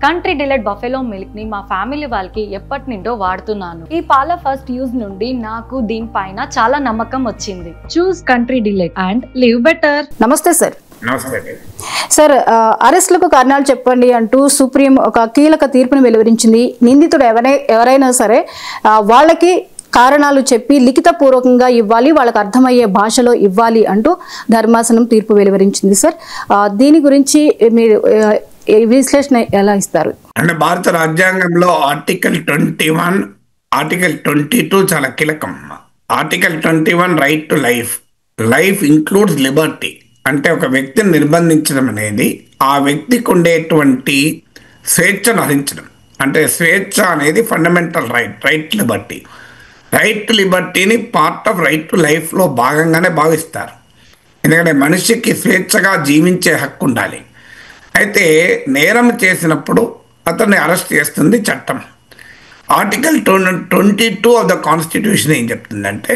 Country delight buffalo milk ని మా family వాళ్ళకి ఎప్పటి నుండో వాడుతున్నాను. ఈ పాల ఫస్ట్ యూజ్ నుండి నాకు దీనిపైన చాలా నమ్మకం వచ్చింది. Choose country delight and live better. నమస్తే సార్. నమస్తే సార్, అరెస్టులకు కారణాలు చెప్పండి అంటూ సుప్రీం ఒక కీలక తీర్పును వెలువరించింది. నిందితుడు ఎవరైనా సరే వాళ్ళకి కారణాలు చెప్పి లిఖితపూర్వకంగా ఇవ్వాలి, వాళ్ళకి అర్థమయ్యే భాషలో ఇవ్వాలి అంటూ ధర్మాసనం తీర్పు వెలువరించింది. సార్, దీని గురించి మీరు విశ్లేషణ ఎలా ఇస్తారు? అంటే భారత రాజ్యాంగంలో ఆర్టికల్ 21, ఆర్టికల్ 22 చాలా కీలకం. Article 21 right to life. Life includes Liberty. అంటే ఒక వ్యక్తిని నిర్బంధించడం అనేది ఆ వ్యక్తికి ఉండేటువంటి స్వేచ్ఛను హరించడం. అంటే స్వేచ్ఛ అనేది fundamental right liberty. Right to లిబర్టీని పార్ట్ ఆఫ్ రైట్ టు లైఫ్లో భాగంగానే భావిస్తారు. ఎందుకంటే మనిషికి స్వేచ్ఛగా జీవించే హక్కు ఉండాలి. అయితే నేరం చేసినప్పుడు అతన్ని అరెస్ట్ చేస్తుంది చట్టం. ఆర్టికల్ 22 ఆఫ్ ద కాన్స్టిట్యూషన్ ఏం చెప్తుందంటే,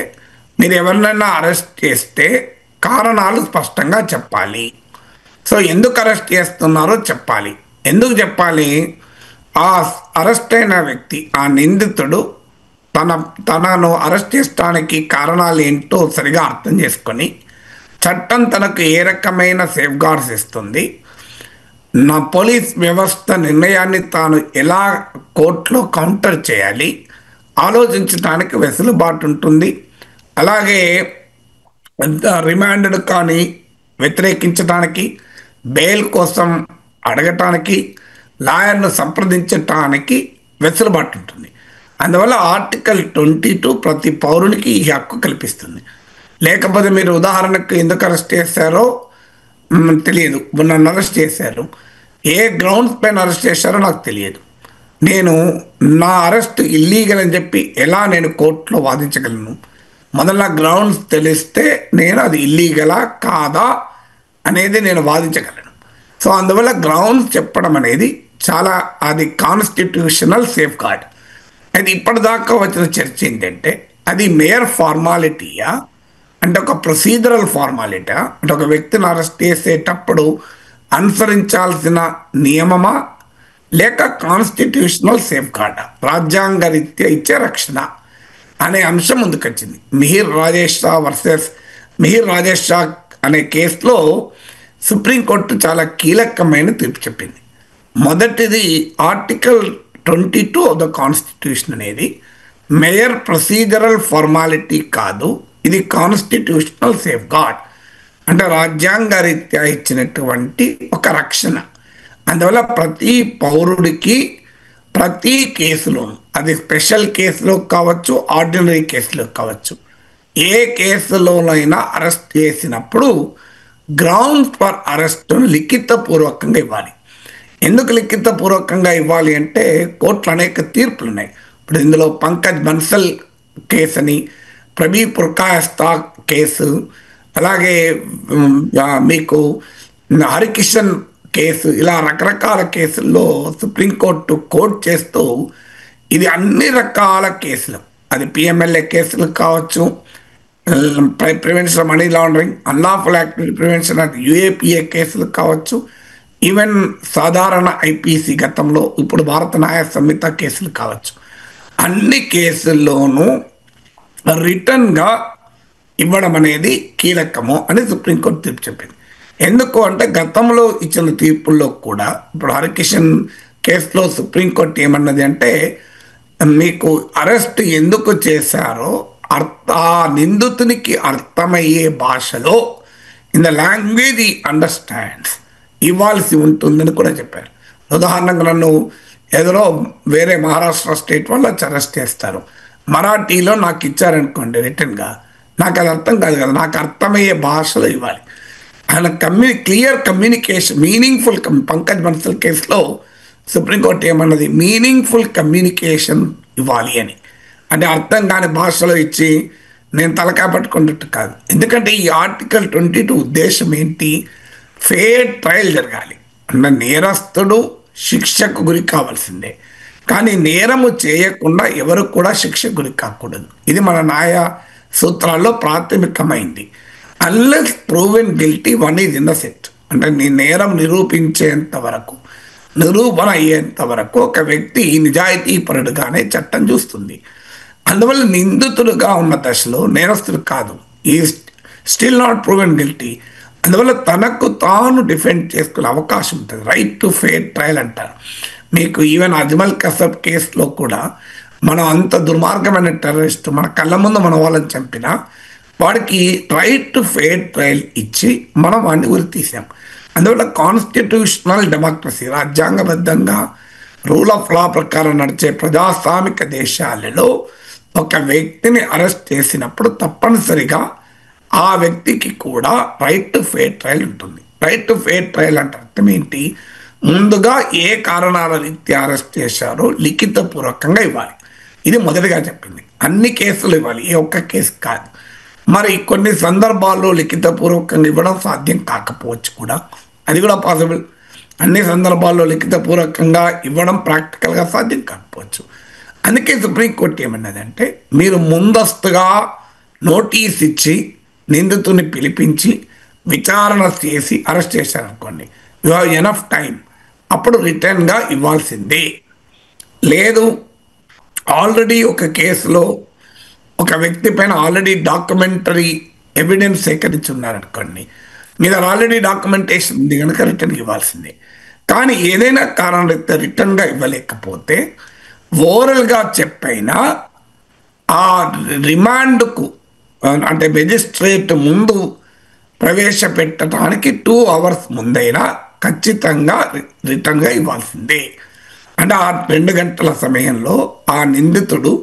మీరు ఎవరినైనా అరెస్ట్ చేస్తే కారణాలు స్పష్టంగా చెప్పాలి. సో ఎందుకు అరెస్ట్ చేస్తున్నారో చెప్పాలి. ఎందుకు చెప్పాలి? ఆ అరెస్ట్ అయిన వ్యక్తి, ఆ నిందితుడు తనను అరెస్ట్ చేయడానికి కారణాలు ఏంటో సరిగా అర్థం చేసుకొని చట్టం తనకు ఏ రకమైన సేఫ్ గార్డ్స్ ఇస్తుంది, నా పోలీస్ వ్యవస్థ నిర్ణయాన్ని తాను ఎలా కోర్టులో కౌంటర్ చేయాలి ఆలోచించడానికి వెసులుబాటు ఉంటుంది. అలాగే రిమాండ్ కానీ వ్యతిరేకించడానికి, బెయిల్ కోసం అడగటానికి, లాయర్ను సంప్రదించటానికి వెసులుబాటు ఉంటుంది. అందువల్ల ఆర్టికల్ 22 ప్రతి పౌరునికి ఈ హక్కు కల్పిస్తుంది. లేకపోతే మీరు ఉదాహరణకు ఎందుకు అరెస్ట్ చేశారో తెలియదు, నన్ను అరెస్ట్ చేశారు, ఏ గ్రౌండ్స్ పైన అరెస్ట్ చేశారో నాకు తెలియదు, నేను నా అరెస్ట్ ఇల్లీగల్ అని చెప్పి ఎలా నేను కోర్టులో వాదించగలను? మొదల గ్రౌండ్స్ తెలిస్తే నేను అది ఇల్లీగలా కాదా అనేది నేను వాదించగలను. సో అందువల్ల గ్రౌండ్స్ చెప్పడం అనేది చాలా అది కాన్స్టిట్యూషనల్ సేఫ్ గార్డ్. అయితే ఇప్పటిదాకా వచ్చిన చర్చ ఏంటంటే, అది మేయర్ ఫార్మాలిటీయా, అంటే ఒక ప్రొసీజరల్ ఫార్మాలిటీ, అంటే ఒక వ్యక్తిని అరెస్ట్ చేసేటప్పుడు అనుసరించాల్సిన నియమమా, లేక కాన్స్టిట్యూషనల్ సేఫ్ గార్డా, రాజ్యాంగ రీత్యా ఇచ్చే రక్షణ అనే అంశం ముందుకొచ్చింది. మిహిర్ రాజేష్ షా వర్సెస్ మిహిర్ రాజేష్ షా అనే కేసులో సుప్రీంకోర్టు చాలా కీలకమైన తీర్పు చెప్పింది. మొదటిది ఆర్టికల్ 22 ఆఫ్ ద కాన్స్టిట్యూషన్ అనేది మేయర్ ప్రొసీజరల్ ఫార్మాలిటీ కాదు, ఇది కాన్స్టిట్యూషనల్ సేఫ్ గార్డ్, అంటే రాజ్యాంగ రీత్యా ఇచ్చినటువంటి ఒక రక్షణ. అందువల్ల ప్రతి పౌరుడికి ప్రతి కేసులో, అది స్పెషల్ కేసులో కావచ్చు, ఆర్డినరీ కేసులో కావచ్చు, ఏ కేసులోనైనా అరెస్ట్ చేసినప్పుడు గ్రౌండ్స్ ఫర్ అరెస్ట్ను లిఖితపూర్వకంగా ఇవ్వాలి. ఎందుకు లిఖితపూర్వకంగా ఇవ్వాలి అంటే, కోర్టులు అనేక తీర్పులు ఉన్నాయి. ఇప్పుడు ఇందులో పంకజ్ బన్సల్ కేసు అని, ప్రబీర్ పుర్కాయస్తా కేసు, అలాగే మీకు హరికిషన్ కేసు, ఇలా రకరకాల కేసుల్లో సుప్రీంకోర్టు కోర్టు చేస్తూ ఇది అన్ని రకాల కేసులు, అది పిఎంఎల్ఏ కేసులు కావచ్చు, prevention money laundering, unlawful activity prevention అది యుఏపిఏ కేసులు కావచ్చు, ఈవెన్ సాధారణ ఐపీసీ గతంలో ఇప్పుడు భారత న్యాయ సంహిత కేసులు కావచ్చు, అన్ని కేసుల్లోనూ రిటర్న్గా ఇవ్వడం అనేది కీలకము అని సుప్రీంకోర్టు తీర్పు చెప్పింది. ఎందుకు అంటే, గతంలో ఇచ్చిన తీర్పుల్లో కూడా ఇప్పుడు హరికిషన్ కేసులో సుప్రీంకోర్టు ఏమన్నది అంటే, మీకు అరెస్ట్ ఎందుకు చేశారో ఆ నిందితునికి అర్థమయ్యే భాషలో, ఇన్ ద లాంగ్వేజ్ ఈ అండర్స్టాండ్స్, ఇవ్వాల్సి ఉంటుందని కూడా చెప్పారు. ఉదాహరణకు నన్ను ఏదో వేరే మహారాష్ట్ర స్టేట్ వాళ్ళు అరెస్ట్ చేస్తారు, మరాఠీలో నాకు ఇచ్చారనుకోండి రిటర్న్గా, నాకు అది అర్థం కాదు కదా, నాకు అర్థమయ్యే భాషలో ఇవ్వాలి. ఆయన clear communication, meaningful Pankaj Bansal కేసులో సుప్రీంకోర్టు ఏమన్నది, మీనింగ్ఫుల్ కమ్యూనికేషన్ ఇవ్వాలి అని. అంటే అర్థం కాని భాషలో ఇచ్చి నేను తలకాయ పట్టుకున్నట్టు కాదు. ఎందుకంటే ఈ ఆర్టికల్ 22 ఉద్దేశం ఏంటి? ఫెయిర్ ట్రయల్ జరగాలి. అంటే నేరస్తుడు శిక్షకు గురి కావాల్సిందే, కానీ నేరము చేయకుండా ఎవరు కూడా శిక్షకు గురి కాకూడదు. ఇది మన న్యాయ సూత్రాల్లో ప్రాథమికమైంది. Unless proven guilty one is innocent. అంటే నీ నేరం నిరూపించేంత వరకు, నిరూపణ అయ్యేంత వరకు ఒక వ్యక్తి నిజాయితీపరుడుగానే చట్టం చూస్తుంది. అందువల్ల నిందితుడుగా ఉన్న దశలో నేరస్తుడు కాదు, ఈ స్టిల్ నాట్ ప్రూవెన్ గిల్టీ. అందువల్ల తనకు తాను డిఫెండ్ చేసుకునే అవకాశం ఉంటుంది. రైట్ టు ఫెయిర్ ట్రయల్ అంటారు. మీకు ఈవెన్ అజ్మల్ కసబ్ కేసులో కూడా మనం అంత దుర్మార్గమైన టెర్రరిస్ట్ మన కళ్ళ ముందు మన వాళ్ళని చంపినా వాడికి రైట్ టు ఫెయిర్ ట్రయల్ ఇచ్చి మనం వాడిని ఉరి తీసాం. అందువల్ల కాన్స్టిట్యూషనల్ డెమోక్రసీ, రాజ్యాంగబద్ధంగా రూల్ ఆఫ్ లా ప్రకారం నడిచే ప్రజాస్వామిక దేశాలలో ఒక వ్యక్తిని అరెస్ట్ చేసినప్పుడు తప్పనిసరిగా ఆ వ్యక్తికి కూడా రైట్ టు ఫెయిర్ ట్రయల్ ఉంటుంది. రైట్ టు ఫెయిర్ ట్రయల్ అంటే అర్థం ఏంటి? ముందుగా ఏ కారణాల రీత్యా అరెస్ట్ చేశారో లిఖితపూర్వకంగా ఇవ్వాలి. ఇది మొదటిగా చెప్పింది. అన్ని కేసులు ఇవ్వాలి, ఏ ఒక్క కేసు కాదు. మరి కొన్ని సందర్భాల్లో లిఖితపూర్వకంగా ఇవ్వడం సాధ్యం కాకపోవచ్చు కూడా, అది కూడా పాసిబుల్. అన్ని సందర్భాల్లో లిఖితపూర్వకంగా ఇవ్వడం ప్రాక్టికల్గా సాధ్యం కాకపోవచ్చు. అందుకే సుప్రీంకోర్టు ఏమన్నదంటే, మీరు ముందస్తుగా నోటీస్ ఇచ్చి నిందితుని పిలిపించి విచారణ చేసి అరెస్ట్ చేశారనుకోండి, యు హ్యావ్ ఎనఫ్ టైం, అప్పుడు రిటర్న్గా ఇవ్వాల్సిందే. లేదు, ఆల్రెడీ ఒక కేసులో ఒక వ్యక్తి పైన ఆల్రెడీ డాక్యుమెంటరీ ఎవిడెన్స్ సేకరించి ఉన్నారనుకోండి, మీద ఆల్రెడీ డాక్యుమెంటేషన్ ఉంది కనుక రిటర్న్ ఇవ్వాల్సిందే. కానీ ఏదైనా కారణం రీత్యా రిటర్న్గా ఇవ్వలేకపోతే ఓరల్గా చెప్పైనా ఆ రిమాండ్కు అంటే మెజిస్ట్రేట్ ముందు ప్రవేశపెట్టడానికి 2 hours ముందైనా ఖచ్చితంగా రిటర్న్గా ఇవ్వాల్సిందే. అంటే ఆ 2 గంటల సమయంలో ఆ నిందితుడు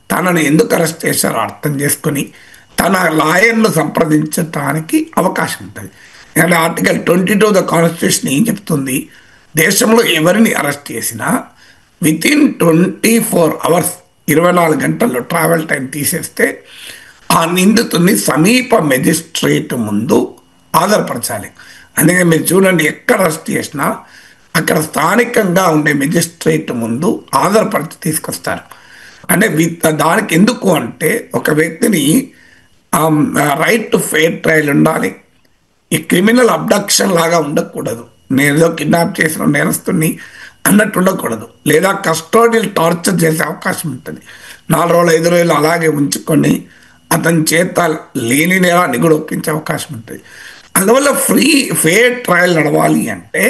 తనను ఎందుకు అరెస్ట్ చేశారో అర్థం చేసుకొని తన లాయర్ను సంప్రదించడానికి అవకాశం ఉంటుంది. అంటే ఆర్టికల్ 22 ద కాన్స్టిట్యూషన్ ఏం చెప్తుంది? దేశంలో ఎవరిని అరెస్ట్ చేసినా వితిన్ 24 hours 24 గంటల్లో ట్రావెల్ టైం తీసేస్తే ఆ నిందితుడిని సమీప మెజిస్ట్రేట్ ముందు హాజరుపరచాలి. అందుకని మీరు చూడండి, ఎక్కడ అరెస్ట్ చేసినా అక్కడ స్థానికంగా ఉండే మెజిస్ట్రేట్ ముందు హాజరుపరిచి తీసుకొస్తారు. అంటే దానికి ఎందుకు అంటే ఒక వ్యక్తిని రైట్ టు ఫెయిర్ ట్రయల్ ఉండాలి. ఈ క్రిమినల్ అబ్డక్షన్ లాగా ఉండకూడదు. నేను ఏదో కిడ్నాప్ చేసిన నేరస్తుని అన్నట్టు ఉండకూడదు. లేదా కస్టోడియల్ టార్చర్ చేసే అవకాశం ఉంటుంది. 4 రోజులు 5 రోజులు అలాగే ఉంచుకొని అతని చేత లేని నేరాన్ని కూడా ఒప్పించే అవకాశం ఉంటుంది. అందువల్ల ఫెయిర్ ట్రయల్ నడవాలి అంటే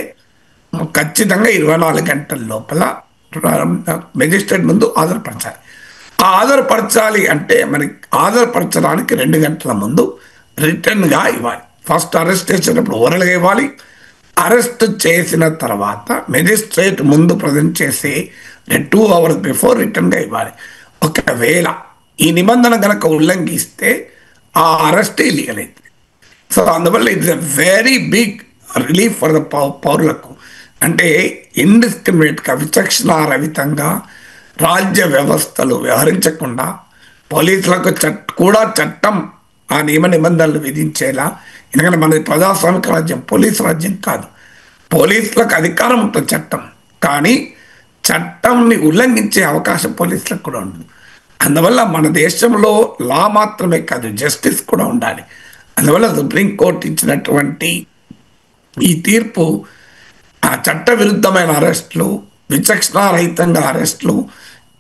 ఖచ్చితంగా 24 గంటల లోపల మెజిస్ట్రేట్ ముందు హాజరుపరచాలి. ఆ హాజరుపరచాలి అంటే మనకి హాజరుపరచడానికి 2 గంటల ముందు రిటర్న్గా ఇవ్వాలి. ఫస్ట్ అరెస్ట్ చేసేటప్పుడు ఓరల్గా ఇవ్వాలి. అరెస్ట్ చేసిన తర్వాత మెజిస్ట్రేట్ ముందు ప్రజెంట్ చేసి 2 hours బిఫోర్ రిటర్న్గా ఇవ్వాలి. ఒకవేళ ఈ నిబంధన కనుక ఉల్లంఘిస్తే ఆ అరెస్ట్ ఇల్లీగల్ అవుతుంది. సో అందువల్ల it's a very big relief for the పౌరులకు. అంటే ఇండిస్క్రిమినేట్గా విచక్షణారహితంగా రాజ్య వ్యవస్థలు వ్యవహరించకుండా పోలీసులకు కూడా చట్టం ఆ నిబంధనలు విధించేలా. ఎందుకంటే మనది ప్రజాస్వామిక రాజ్యం, పోలీసు రాజ్యం కాదు. పోలీసులకు అధికారం ఉంటుంది చట్టం, కానీ చట్టంని ఉల్లంఘించే అవకాశం పోలీసులకు కూడా ఉంది. అందువల్ల మన దేశంలో లా మాత్రమే కాదు, జస్టిస్ కూడా ఉండాలి. అందువల్ల సుప్రీంకోర్టు ఇచ్చినటువంటి ఈ తీర్పు ఆ చట్ట విరుద్ధమైన అరెస్టులు, విచక్షణారహితంగా అరెస్టులు,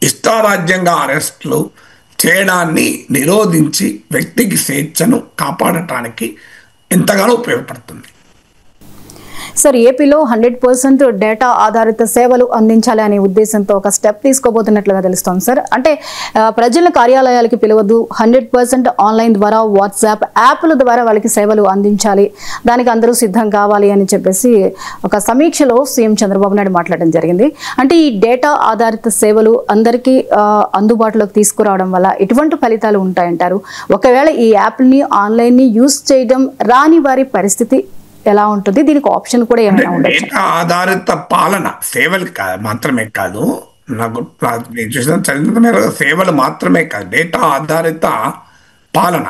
ఇష్టారాజ్యంగా అరెస్టులు చేయడాన్ని నిరోధించి వ్యక్తికి స్వేచ్ఛను కాపాడటానికి ఎంతగానో ఉపయోగపడుతుంది. సార్, ఏపీలో 100% డేటా ఆధారిత సేవలు అందించాలి అనే ఉద్దేశంతో ఒక స్టెప్ తీసుకోబోతున్నట్లుగా తెలుస్తోంది సార్. అంటే ప్రజల కార్యాలయాలకి పిలవద్దు, 100% ఆన్లైన్ ద్వారా వాట్సాప్ యాప్ల ద్వారా వాళ్ళకి సేవలు అందించాలి, దానికి అందరూ సిద్ధం కావాలి అని చెప్పేసి ఒక సమీక్షలో సీఎం చంద్రబాబు నాయుడు మాట్లాడడం జరిగింది. అంటే ఈ డేటా ఆధారిత సేవలు అందరికీ అందుబాటులోకి తీసుకురావడం వల్ల ఎటువంటి ఫలితాలు ఉంటాయంటారు? ఒకవేళ ఈ యాప్ని ఆన్లైన్ని యూజ్ చేయడం రాని వారి పరిస్థితి ఎలా ఉంటుంది? దీనికి ఆప్షన్ కూడా ఏమైనా ఉండొచ్చు? డేటా ఆధారిత పాలన సేవలు మాత్రమే కాదు, నాకు నేను చూసిన చరిత్ర మేర సేవలు మాత్రమే కాదు, డేటా ఆధారిత పాలన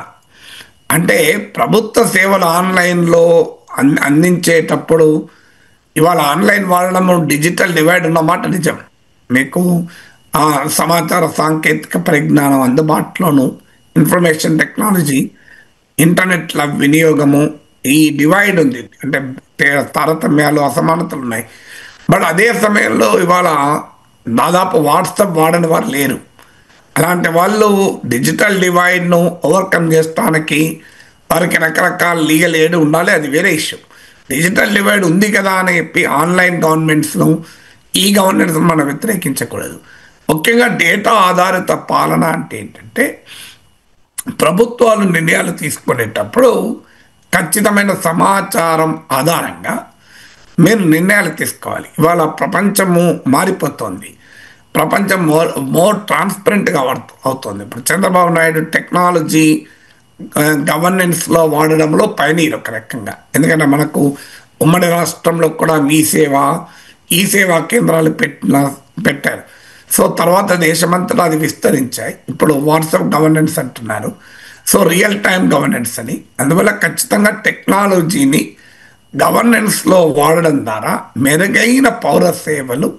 అంటే ప్రభుత్వ సేవలు ఆన్లైన్లో అందించేటప్పుడు ఇవాళ ఆన్లైన్ వాడడం డిజిటల్ డివైడ్ ఉన్నమాట నిజం. మీకు సమాచార సాంకేతిక పరిజ్ఞానం అందుబాటులోను, ఇన్ఫర్మేషన్ టెక్నాలజీ ఇంటర్నెట్ల వినియోగము, ఈ డివైడ్ ఉంది, అంటే తారతమ్యాలు, అసమానతలు ఉన్నాయి. బట్ అదే సమయంలో ఇవాళ దాదాపు వాట్సాప్ వాడని వారు లేరు. అలాంటి వాళ్ళు డిజిటల్ డివైడ్ను ఓవర్కమ్ చేయడానికి వారికి రకరకాల లీగల్ ఎయిడ్ ఉండాలి, అది వేరే ఇష్యూ. డిజిటల్ డివైడ్ ఉంది కదా అని చెప్పి ఆన్లైన్ గవర్నమెంట్స్ను, ఈ గవర్నెన్స్ మనం వ్యతిరేకించకూడదు. ముఖ్యంగా డేటా ఆధారిత పాలన అంటే ఏంటంటే ప్రభుత్వాలు నిర్ణయాలు తీసుకునేటప్పుడు ఖచ్చితమైన సమాచారం ఆధారంగా మీరు నిర్ణయాలు తీసుకోవాలి. ఇవాళ ప్రపంచము మారిపోతుంది, ప్రపంచం మోర్ ట్రాన్స్పరెంట్గా అవుతుంది. ఇప్పుడు చంద్రబాబు నాయుడు టెక్నాలజీ గవర్నెన్స్లో వాడడంలో పైనీరు ఒక రకంగా. ఎందుకంటే మనకు ఉమ్మడి రాష్ట్రంలో కూడా ఈ సేవా కేంద్రాలు పెట్టారు. సో తర్వాత దేశమంతటా అది విస్తరించాయి. ఇప్పుడు వాట్సాప్ గవర్నెన్స్ అంటున్నారు, సో రియల్ టైం గవర్నెన్స్ అని. అందువల్ల ఖచ్చితంగా టెక్నాలజీని గవర్నెన్స్లో వాడడం ద్వారా మెరుగైన పౌర సేవలు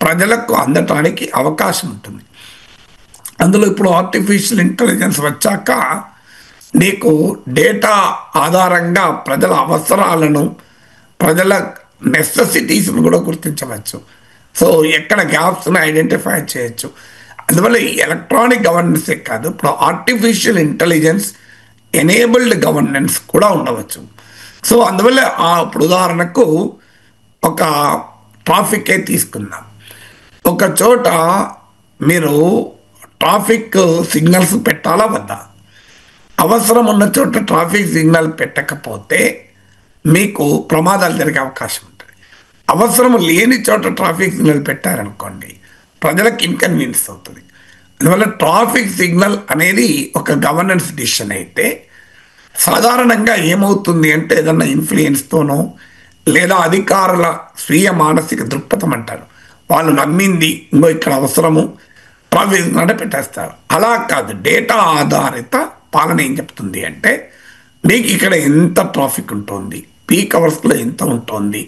ప్రజలకు అందటానికి అవకాశం ఉంటుంది. అందులో ఇప్పుడు ఆర్టిఫిషియల్ ఇంటెలిజెన్స్ వచ్చాక నీకు డేటా ఆధారంగా ప్రజల అవసరాలను, ప్రజల నెసెసిటీస్ను కూడా గుర్తించవచ్చు. సో ఎక్కడ గ్యాప్స్ను ఐడెంటిఫై చేయొచ్చు. అందువల్ల ఈ ఎలక్ట్రానిక్ గవర్నెన్సే కాదు, ఇప్పుడు ఆర్టిఫిషియల్ ఇంటెలిజెన్స్ ఎనేబుల్డ్ గవర్నెన్స్ కూడా ఉండవచ్చు. సో అందువల్ల ఇప్పుడు ఉదాహరణకు ఒక ట్రాఫికే తీసుకుందాం. ఒక చోట మీరు ట్రాఫిక్ సిగ్నల్స్ పెట్టాలా వద్దా? అవసరం ఉన్న చోట ట్రాఫిక్ సిగ్నల్ పెట్టకపోతే మీకు ప్రమాదాలు జరిగే అవకాశం ఉంటుంది. అవసరం లేని చోట ట్రాఫిక్ సిగ్నల్ పెట్టారనుకోండి, ప్రజలకు ఇన్కన్వీనియన్స్ అవుతుంది. అందువల్ల ట్రాఫిక్ సిగ్నల్ అనేది ఒక గవర్నెన్స్ డిసిషన్ అయితే సాధారణంగా ఏమవుతుంది అంటే ఏదన్నా ఇన్ఫ్లుయెన్స్తోనో లేదా అధికారుల స్వీయ మానసిక దృక్పథం అంటారు, వాళ్ళు నమ్మింది ఇంకో ఇక్కడ అవసరము ట్రాఫిక్ సిగ్నల్ పెట్టేస్తారు. అలా కాదు, డేటా ఆధారిత పాలన ఏం చెప్తుంది అంటే మీకు ఇక్కడ ఎంత ట్రాఫిక్ ఉంటుంది, పీక్ అవర్స్లో ఎంత ఉంటుంది,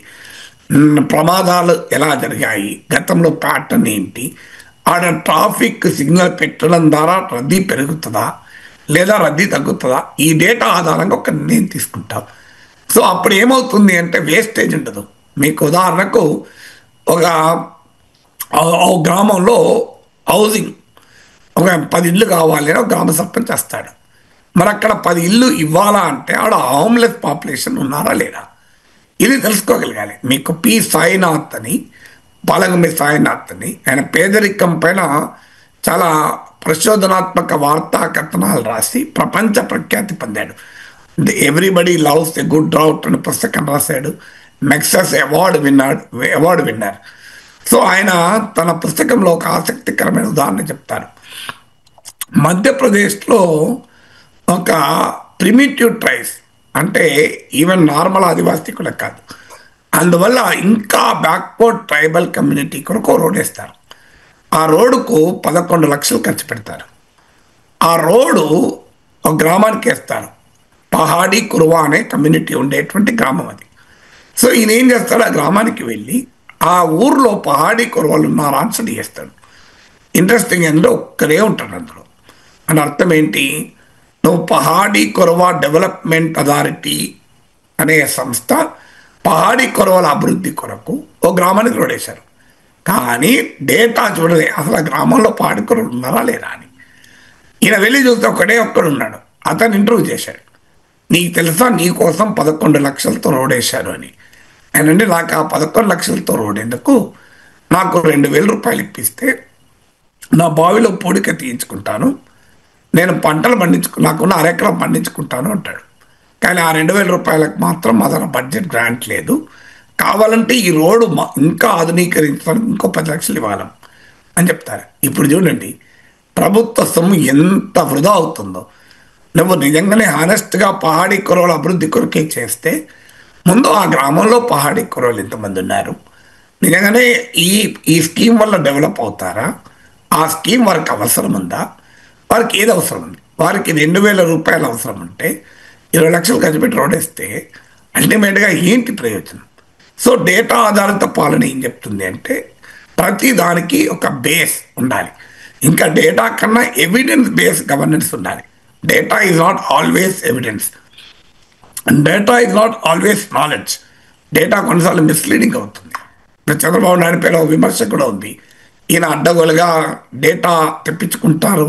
ప్రమాదాలు ఎలా జరిగాయి, గతంలో ప్యాటర్న్ ఏంటి, ఆడ ట్రాఫిక్ సిగ్నల్ పెట్టడం ద్వారా రద్దీ పెరుగుతుందా లేదా రద్దీ తగ్గుతుందా, ఈ డేటా ఆధారంగా ఒక నిర్ణయం తీసుకుంటాం. సో అప్పుడు ఏమవుతుంది అంటే వేస్టేజ్ ఉండదు. మీకు ఉదాహరణకు ఒక గ్రామంలో హౌసింగ్ ఒక 10 ఇళ్ళు కావాలి అని ఒక గ్రామ సర్పంచ్ వస్తాడు. మరి అక్కడ 10 ఇళ్ళు ఇవ్వాలా అంటే ఆడ హోమ్లెస్ పాపులేషన్ ఉన్నారా లేదా, ఇది తెలుసుకోగలగాలి. మీకు పి సాయినాథ్ అని, బాలగంబి సాయినాథ్ అని, ఆయన పేదరికం పైన చాలా ప్రచోదనాత్మక వార్తా కథనాలు రాసి ప్రపంచ ప్రఖ్యాతి పొందాడు. Everybody loves a good drought అనే పుస్తకం రాశాడు, మెక్సస్ అవార్డు విన్నర్. సో ఆయన తన పుస్తకంలో ఒక ఆసక్తికరమైన ఉదాహరణ చెప్తారు. మధ్యప్రదేశ్లో ఒక ప్రిమిటివ్ ట్రైబ్స్, అంటే ఈవెన్ నార్మల్ ఆదివాసీ కూడా కాదు, అందువల్ల ఇంకా బ్యాక్వర్డ్ ట్రైబల్ కమ్యూనిటీ కొరకు రోడ్ వేస్తారు. ఆ రోడ్డుకు 11 లక్షలు ఖర్చు పెడతారు. ఆ రోడ్డు ఒక గ్రామానికి వేస్తారు. పహాడీ కురువా అనే కమ్యూనిటీ ఉండేటువంటి గ్రామం అది. సో ఈయన ఏం చేస్తాడు, ఆ గ్రామానికి వెళ్ళి ఆ ఊర్లో పహాడీ కురువాలు ఉన్నారా అని స్టడీ చేస్తాడు. ఇంట్రెస్టింగ్ ఏంటంటే ఒక్కరే ఉంటాడు అందులో. అని అర్థం ఏంటి, నువ్వు పహాడీ కురువా డెవలప్మెంట్ అథారిటీ అనే సంస్థ పహాడీ కురువాల అభివృద్ధి కొరకు ఓ గ్రామానికి రోడ్ వేశారు. కానీ డేటా చూడలే అసలు ఆ గ్రామంలో పహాడీ కురువలు ఉన్నారా లేదా అని. ఈయన వెళ్ళి చూస్తే ఒక్కడు ఉన్నాడు. అతను ఇంటర్వ్యూ చేశాడు, నీకు తెలుసా నీ కోసం 11 లక్షలతో రోడ్ వేశారు అని. ఆయనండి నాకు ఆ 11 లక్షలతో రోడ్ ఎందుకు, నాకు 2,000 రూపాయలు ఇప్పిస్తే నా బావిలో పూడిక తీయించుకుంటాను, నేను పంటలు నాకున్న అరెకరం పండించుకుంటాను అంటాడు. కానీ ఆ 2,000 రూపాయలకు మాత్రం అదన బడ్జెట్ గ్రాంట్ లేదు, కావాలంటే ఈ రోడ్డు ఇంకా ఆధునీకరించడానికి ఇంకో 10 లక్షలు ఇవ్వాలి అని చెప్తారు. ఇప్పుడు చూడండి ప్రభుత్వ సొమ్ము ఎంత వృధా అవుతుందో. నువ్వు నిజంగానే హానెస్ట్గా పహాడీ కురువల అభివృద్ధి కొరకే చేస్తే ముందు ఆ గ్రామంలో పహాడీ కురువలు ఎంతమంది ఉన్నారు, నిజంగానే ఈ స్కీమ్ వల్ల డెవలప్ అవుతారా, ఆ స్కీమ్ వారికి అవసరం ఉందా, వారికి ఏది అవసరం ఉంది, వారికి 2,000 రూపాయలు అవసరం ఉంటే 20 లక్షలు ఖర్చు పెట్టి రోడ్ వేస్తే అల్టిమేట్గా ఏంటి ప్రయోజనం. సో డేటా ఆధారిత పాలన ఏం చెప్తుంది అంటే ప్రతి దానికి ఒక బేస్ ఉండాలి, ఇంకా డేటా కన్నా ఎవిడెన్స్ బేస్ గవర్నెన్స్ ఉండాలి. Data is not always evidence, data is not always knowledge. Data కొన్నిసార్లు మిస్లీడింగ్ అవుతుంది. ఇప్పుడు చంద్రబాబు నాయుడు పేరు విమర్శ కూడా ఉంది. ఈయన అడ్డగోలుగా డేటా తెప్పించుకుంటారు,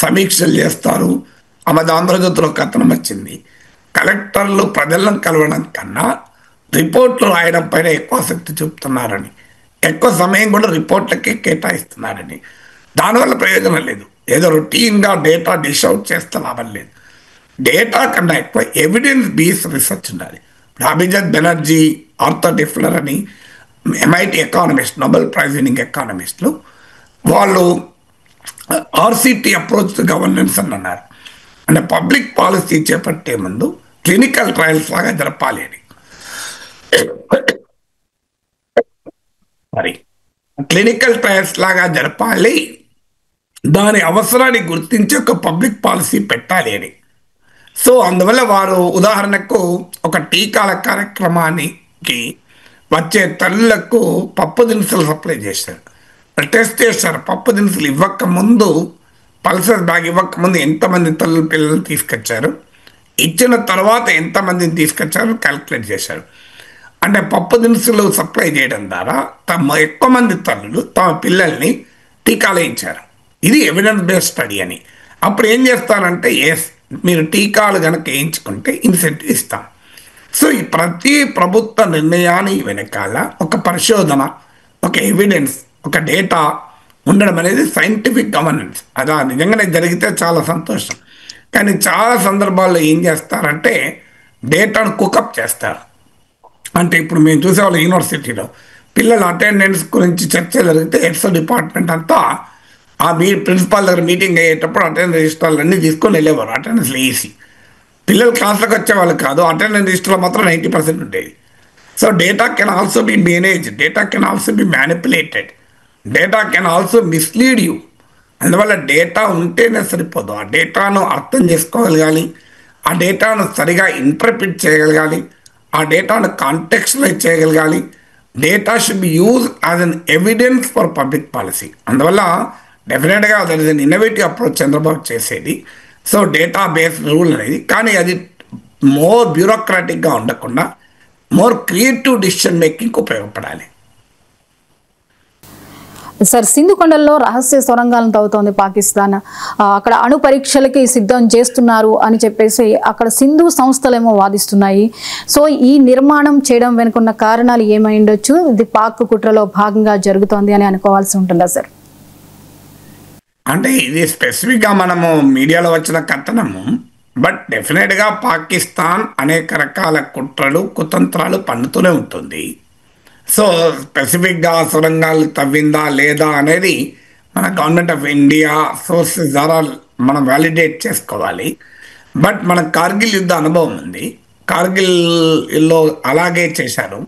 సమీక్షలు చేస్తారు. ఆమెది ఆంధ్రజ్యోతిలో కథనం వచ్చింది, కలెక్టర్లు ప్రజలను కలవడం కన్నా రిపోర్ట్లు రాయడం పైన ఎక్కువ ఆసక్తి చూపుతున్నారని, ఎక్కువ సమయం కూడా రిపోర్ట్లకే కేటాయిస్తున్నారని. దానివల్ల ప్రయోజనం లేదు. ఏదో రొటీన్గా డేటా డిష్ అవుట్ చేస్తే లాభం లేదు. డేటా కన్నా ఎక్కువ ఎవిడెన్స్ బేస్డ్ రీసెర్చ్ ఉండాలి. అభిజిత్ బెనర్జీ, ఆర్థర్ డిఫ్లర్ అని MIT economist, Nobel prize winning ఎకానమిస్టులు, వాళ్ళు RCT అప్రోచ్ టు గవర్నెన్స్ అని అన్నారు. అంటే పబ్లిక్ పాలసీ చేపట్టే ముందు క్లినికల్ ట్రయల్స్ లాగా జరపాలి అని. మరి క్లినికల్ ట్రయల్స్ లాగా జరపాలి, దాని అవసరాన్ని గుర్తించి ఒక పబ్లిక్ పాలసీ పెట్టాలి అని. సో అందువల్ల వారు ఉదాహరణకు ఒక టీకాల కార్యక్రమానికి వచ్చే తల్లులకు పప్పు దినుసులు సప్లై చేశారు, టెస్ట్ చేశారు. పప్పు దినుసులు ఇవ్వకముందు, పల్సర్ బ్యాగ్ ఇవ్వకముందు ఎంతమంది తల్లు పిల్లలు తీసుకొచ్చారు, ఇచ్చిన తర్వాత ఎంతమందిని తీసుకొచ్చారు క్యాల్కులేట్ చేశారు. అంటే పప్పు దినుసులు సప్లై చేయడం ద్వారా ఎక్కువ మంది తల్లులు తమ పిల్లల్ని టీకాలు వేయించారు. ఇది ఎవిడెన్స్ బేస్డ్ స్టడీ అని. అప్పుడు ఏం చేస్తారంటే, ఎస్ మీరు టీకాలు కనుక వేయించుకుంటే ఇన్సెంటివ్ ఇస్తాం. సో ఈ ప్రతి ప్రభుత్వ నిర్ణయాన్ని వెనకాల ఒక పరిశోధన, ఒక ఎవిడెన్స్, ఒక డేటా ఉండడం అనేది సైంటిఫిక్ గవర్నెన్స్. అలా నిజంగానే జరిగితే చాలా సంతోషం. కానీ చాలా సందర్భాల్లో ఏం చేస్తారంటే డేటాను కుకప్ చేస్తారు. అంటే ఇప్పుడు మేము చూసేవాళ్ళం యూనివర్సిటీలో పిల్లల అటెండెన్స్ గురించి చర్చ జరిగితే హెడ్స్ డిపార్ట్మెంట్ అంతా ఆ ప్రిన్సిపాల్ దగ్గర మీటింగ్ అయ్యేటప్పుడు అటెండెన్స్ రిజిస్టర్లు అన్నీ తీసుకొని వెళ్ళేవారు. అటెండెన్స్ వేసి పిల్లలు క్లాస్లోకి వచ్చేవాళ్ళు కాదు, అటెండెన్స్ రిజిస్టర్లో మాత్రం 90% ఉండేది. So data can also be managed, data can also be manipulated, data can also mislead you. అందువల్ల డేటా ఉంటేనే సరిపోదు, ఆ డేటాను అర్థం చేసుకోగలగాలి, ఆ డేటాను సరిగా ఇంటర్ప్రిట్ చేయగలగాలి, ఆ డేటాను కాంటెక్స్చువలైజ్ చేయగలగాలి. Data should be use as an evidence for public policy. అందువల్ల డెఫినెట్గా that is an innovative approach Chandrababu చేసేది. సో డేటా బేస్డ్ రూల్ అనేది, కానీ అది మోర్ బ్యూరోక్రాటిక్గా ఉండకుండా మోర్ క్రియేటివ్ డిసిషన్ మేకింగ్కి ఉపయోగపడాలి. సార్, సింధు కొండల్లో రహస్య సొరంగాలను తవ్వుతోంది పాకిస్తాన్. అక్కడ అణు పరీక్షలకి సిద్ధం చేస్తున్నారు అని చెప్పేసి అక్కడ సింధు సంస్థలేమో వాదిస్తున్నాయి. సో ఈ నిర్మాణం చేయడం వెనుకున్న కారణాలు ఏమై ఉండొచ్చు? ఇది పాక్ కుట్రలో భాగంగా జరుగుతోంది అని అనుకోవాల్సి ఉంటుందా సార్? అంటే ఇది స్పెసిఫిక్గా మనము మీడియాలో వచ్చిన కథనము, బట్ డెఫినెట్గా పాకిస్తాన్ అనేక రకాల కుట్రలు కుతంత్రాలు పన్నుతూనే ఉంటుంది. సో స్పెసిఫిక్గా సొరంగాలు తవ్విందా లేదా అనేది మన గవర్నమెంట్ ఆఫ్ ఇండియా సోర్సెస్ ద్వారా మనం వ్యాలిడేట్ చేసుకోవాలి. బట్ మన కార్గిల్ యుద్ధ అనుభవం ఉంది. కార్గిల్లో అలాగే చేశారు.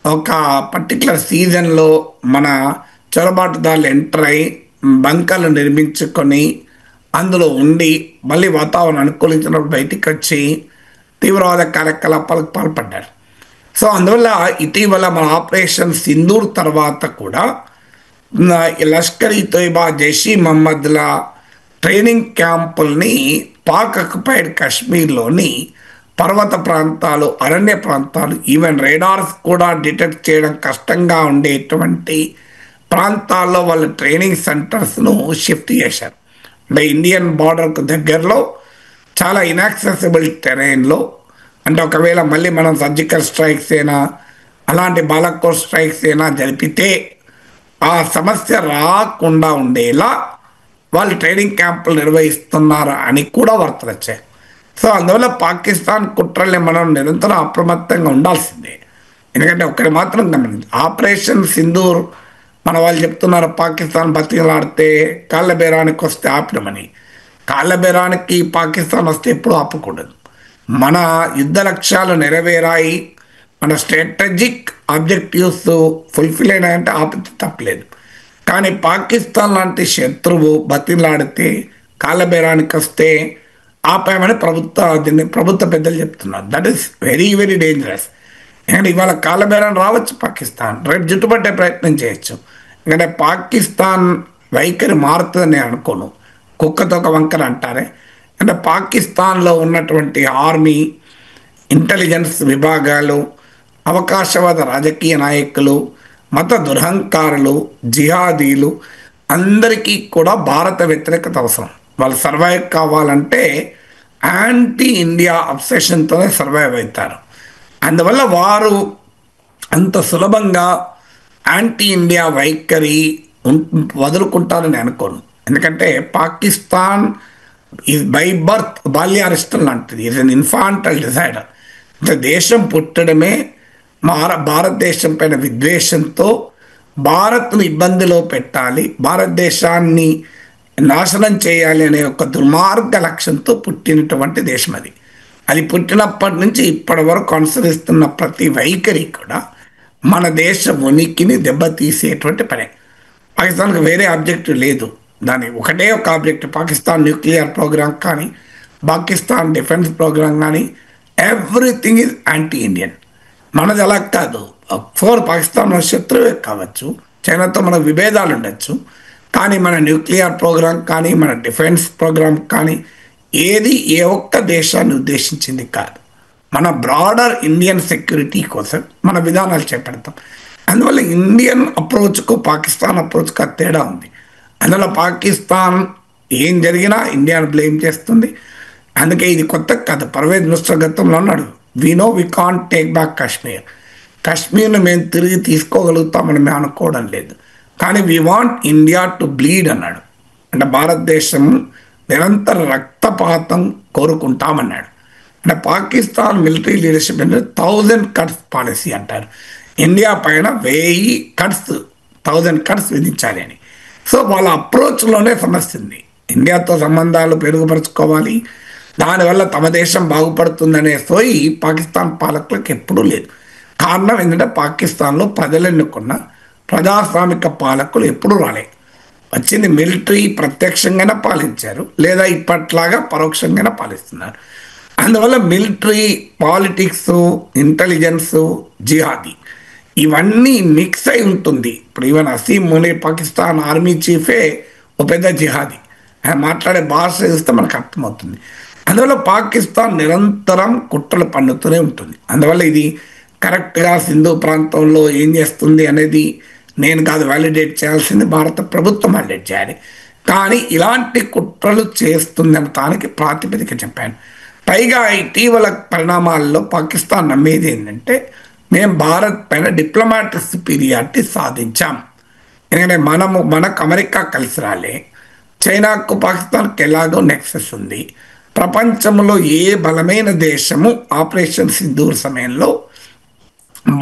ఒక పర్టికులర్ సీజన్లో మన చొరబాటుదారులు ఎంటర్ అయి బంకర్లు నిర్మించుకొని అందులో ఉండి మళ్ళీ వాతావరణం అనుకూలించినప్పుడు బయటికి వచ్చి తీవ్రవాద కార్యకలాపాలకు పాల్పడ్డారు. సో అందువల్ల ఇటీవల మన ఆపరేషన్ సింధూర్ తర్వాత కూడా లష్కర్ ఈ తోయిబా, జైషీ మహమ్మద్ల ట్రైనింగ్ క్యాంపుల్ని పాక్ ఆక్యుపైడ్ కాశ్మీర్లోని పర్వత ప్రాంతాలు, అరణ్య ప్రాంతాలు, ఈవెన్ రేడార్స్ కూడా డిటెక్ట్ చేయడం కష్టంగా ఉండేటువంటి ప్రాంతాల్లో వాళ్ళ ట్రైనింగ్ సెంటర్స్ను షిఫ్ట్ చేశారు. అంటే ఇండియన్ బార్డర్కు దగ్గరలో చాలా ఇన్యాక్సెసిబుల్ టెరైన్లో, అంటే ఒకవేళ మళ్ళీ మనం సర్జికల్ స్ట్రైక్స్ అయినా అలాంటి బాలాకోట్ స్ట్రైక్స్ అయినా జరిపితే ఆ సమస్య రాకుండా ఉండేలా వాళ్ళు ట్రైనింగ్ క్యాంపులు నిర్వహిస్తున్నారు అని కూడా వార్తలు వచ్చాయి. సో అందువల్ల పాకిస్తాన్ కుట్రల్ని మనం నిరంతరం అప్రమత్తంగా ఉండాల్సిందే. ఎందుకంటే ఒకటి మాత్రం గమనించి, ఆపరేషన్ సింధూర్ మన వాళ్ళు చెప్తున్నారు పాకిస్తాన్ బతిలాడితే కాళ్ళ బేరానికి వస్తే ఆపినమని. కాళ్ళ బేరానికి పాకిస్తాన్ వస్తే ఎప్పుడూ ఆపకూడదు. మన యుద్ధ లక్ష్యాలు నెరవేరాయి, మన స్ట్రాటజిక్ ఆబ్జెక్టివ్స్ ఫుల్ఫిల్ అయినాయంటే ఆపితే తప్పలేదు. కానీ పాకిస్తాన్ లాంటి శత్రువు బతిలాడితే కాళ్ళ బేరానికి వస్తే ఆపామని ప్రభుత్వ పెద్దలు చెప్తున్నారు. That is very very dangerous. ఎందుకంటే ఇవాళ కాళ్ళ బేరాన్ని రావచ్చు పాకిస్తాన్, రేపు జుట్టుపట్టే ప్రయత్నం చేయొచ్చు. ఎందుకంటే పాకిస్తాన్ వైఖరి మారుతుందని నేను అనుకోను. కుక్కతో ఒక వంకర అంటారే, అంటే పాకిస్తాన్లో ఉన్నటువంటి ఆర్మీ, ఇంటెలిజెన్స్ విభాగాలు, అవకాశవాద రాజకీయ నాయకులు, మత దురహంకారులు, జిహాదీలు అందరికీ కూడా భారత వ్యతిరేకత అవసరం. వాళ్ళు సర్వైవ్ కావాలంటే యాంటీ ఇండియా అబ్సెషన్తోనే సర్వైవ్ అవుతారు. అందువల్ల వారు అంత సులభంగా యాంటీ ఇండియా వైఖరి వదులుకుంటారని అనుకోను. ఎందుకంటే పాకిస్తాన్ ఈజ్ బై బర్త్ బాల్యారిష్టం లాంటిది. Is an infantile disorder. దేశం పుట్టడమే భారతదేశం పైన విద్వేషంతో భారత్ను ఇబ్బందిలో పెట్టాలి, భారతదేశాన్ని నాశనం చేయాలి అనే ఒక దుర్మార్గ లక్ష్యంతో పుట్టినటువంటి దేశం అది. అది పుట్టినప్పటి నుంచి ఇప్పటి వరకు అనుసరిస్తున్న ప్రతి వైఖరి కూడా మన దేశ ఉనికిని దెబ్బతీసేటువంటి పనే. పాకిస్తాన్కి వేరే ఆబ్జెక్టివ్ లేదు. దాని ఒకటే ఒక ఆబ్జెక్టివ్, పాకిస్తాన్ న్యూక్లియర్ ప్రోగ్రామ్ కానీ, పాకిస్తాన్ డిఫెన్స్ ప్రోగ్రామ్ కానీ, ఎవ్రీథింగ్ ఈజ్ యాంటీ ఇండియన్. మనది అలా కాదు. పాకిస్తాన్ మన శత్రువే కావచ్చు, చైనాతో మనకు విభేదాలు ఉండొచ్చు, కానీ మన న్యూక్లియర్ ప్రోగ్రామ్ కానీ, మన డిఫెన్స్ ప్రోగ్రామ్ కానీ ఏది ఏ ఒక్క దేశాన్ని ఉద్దేశించింది కాదు. మన బ్రాడర్ ఇండియన్ సెక్యూరిటీ కోసం మన విధానాలు చేపడతాం. అందువల్ల ఇండియన్ అప్రోచ్కు పాకిస్తాన్ అప్రోచ్కు తేడా ఉంది. అందువల్ల పాకిస్తాన్ ఏం జరిగినా ఇండియాను బ్లేమ్ చేస్తుంది. అందుకే ఇది కొత్త కాదు. పర్వేజ్ ముషర్రఫ్ గతంలో అన్నాడు, we know we can't take back Kashmir. కాశ్మీర్ను మేము తిరిగి తీసుకోగలుగుతామని మేము అనుకోవడం లేదు, కానీ we want India to bleed అన్నాడు. అంటే భారతదేశం నిరంతర రక్తపాతం కోరుకుంటామన్నాడు. అంటే పాకిస్తాన్ మిలిటరీ లీడర్షిప్ అంటే 1000 కట్స్ పాలసీ అంటారు. ఇండియా పైన 1000 కట్స్ 1000 కట్స్ విధించాలి అని. సో వాళ్ళ అప్రోచ్లోనే సమస్య ఉంది. ఇండియాతో సంబంధాలు పెరుగుపరుచుకోవాలి, దానివల్ల తమ దేశం బాగుపడుతుందనే సోయి పాకిస్తాన్ పాలకులకు ఎప్పుడూ లేదు. కారణం ఏంటంటే పాకిస్తాన్లో ప్రజలు ఎన్నుకున్న ప్రజాస్వామిక పాలకులు ఎప్పుడూ రాలే. వచ్చింది మిలిటరీ ప్రత్యక్షంగానే పాలించారు, లేదా ఇప్పట్లాగా పరోక్షంగానే పాలిస్తున్నారు. అందువల్ల మిలిటరీ, పాలిటిక్స్, ఇంటెలిజెన్స్, జిహాదీ ఇవన్నీ మిక్స్ అయి ఉంటుంది. ఇప్పుడు ఈవెన్ అసీం మునీర్ పాకిస్తాన్ ఆర్మీ చీఫే ఒక పెద్ద జిహాదీ. ఆయన మాట్లాడే భాష చూస్తే మనకు అర్థమవుతుంది. అందువల్ల పాకిస్తాన్ నిరంతరం కుట్రలు పన్నుతూనే ఉంటుంది. అందువల్ల ఇది కరెక్ట్గా సింధు ప్రాంతంలో ఏం చేస్తుంది అనేది నేను కాదు వ్యాలిడేట్ చేయాల్సింది, భారత ప్రభుత్వం వ్యాలిడేట్ చేయాలి. కానీ ఇలాంటి కుట్రలు చేస్తుందని దానికి ప్రాతిపదిక చెప్పాను. పైగా ఇటీవల పరిణామాల్లో పాకిస్తాన్ నమ్మేది ఏంటంటే మేము భారత్ పైన డిప్లొమాటిక్ సుపీరియారిటీ సాధించాం. ఎందుకంటే మనకు అమెరికా కలిసి రాలే, చైనాకు పాకిస్తాన్కి ఎలాగో నెక్సెస్ ఉంది. ప్రపంచంలో ఏ బలమైన దేశము ఆపరేషన్ సింధూర్ సమయంలో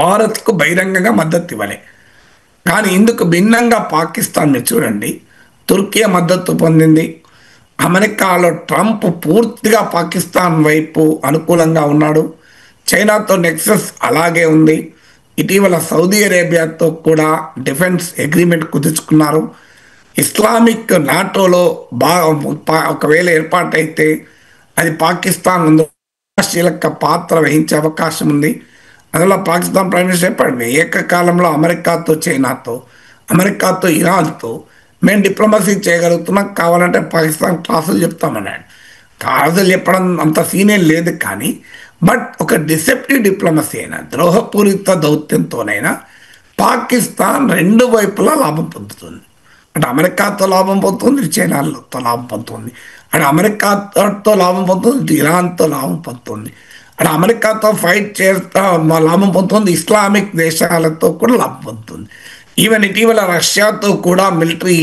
భారత్కు బహిరంగంగా మద్దతు ఇవ్వలే. కానీ ఇందుకు భిన్నంగా పాకిస్తాన్ మీరు చూడండి, తుర్కీ మద్దతు పొందింది. అమెరికాలో ట్రంప్ పూర్తిగా పాకిస్తాన్ వైపు అనుకూలంగా ఉన్నాడు. చైనాతో నెక్సెస్ అలాగే ఉంది. ఇటీవల సౌదీ అరేబియాతో కూడా డిఫెన్స్ అగ్రిమెంట్ కుదుర్చుకున్నారు. ఇస్లామిక్ నాటోలో ఒకవేళ ఏర్పాటైతే అది పాకిస్తాన్ ముందు క్రియాశీలక పాత్ర వహించే అవకాశం ఉంది. అందువల్ల పాకిస్తాన్ ప్రైమ్ మినిస్టర్ చెప్పాడు, ఏకకాలంలో అమెరికాతో, చైనాతో, అమెరికాతో, ఇరాన్తో మేము డిప్లొమసీ చేయగలుగుతున్నాం, కావాలంటే పాకిస్తాన్ క్లాసులు చెప్తామన్నాడు. క్లాసులు చెప్పడం అంత సీనియర్ లేదు, కానీ బట్ ఒక డిసెప్టివ్ డిప్లొమసీ అయినా, ద్రోహపూరిత దౌత్యంతోనైనా పాకిస్తాన్ రెండు వైపులా లాభం పొందుతుంది. అంటే అమెరికాతో లాభం పొందుతుంది, చైనాతో లాభం పొందుతుంది. అంటే అమెరికాతో లాభం పొందుతుంది, ఇరాన్తో లాభం పొందుతుంది. అంటే అమెరికాతో ఫైట్ చేస్తా లాభం పొందుతుంది, ఇస్లామిక్ దేశాలతో కూడా లాభం పొందుతుంది. ఈవెన్ ఇటీవల రష్యాతో కూడా మిలిటరీ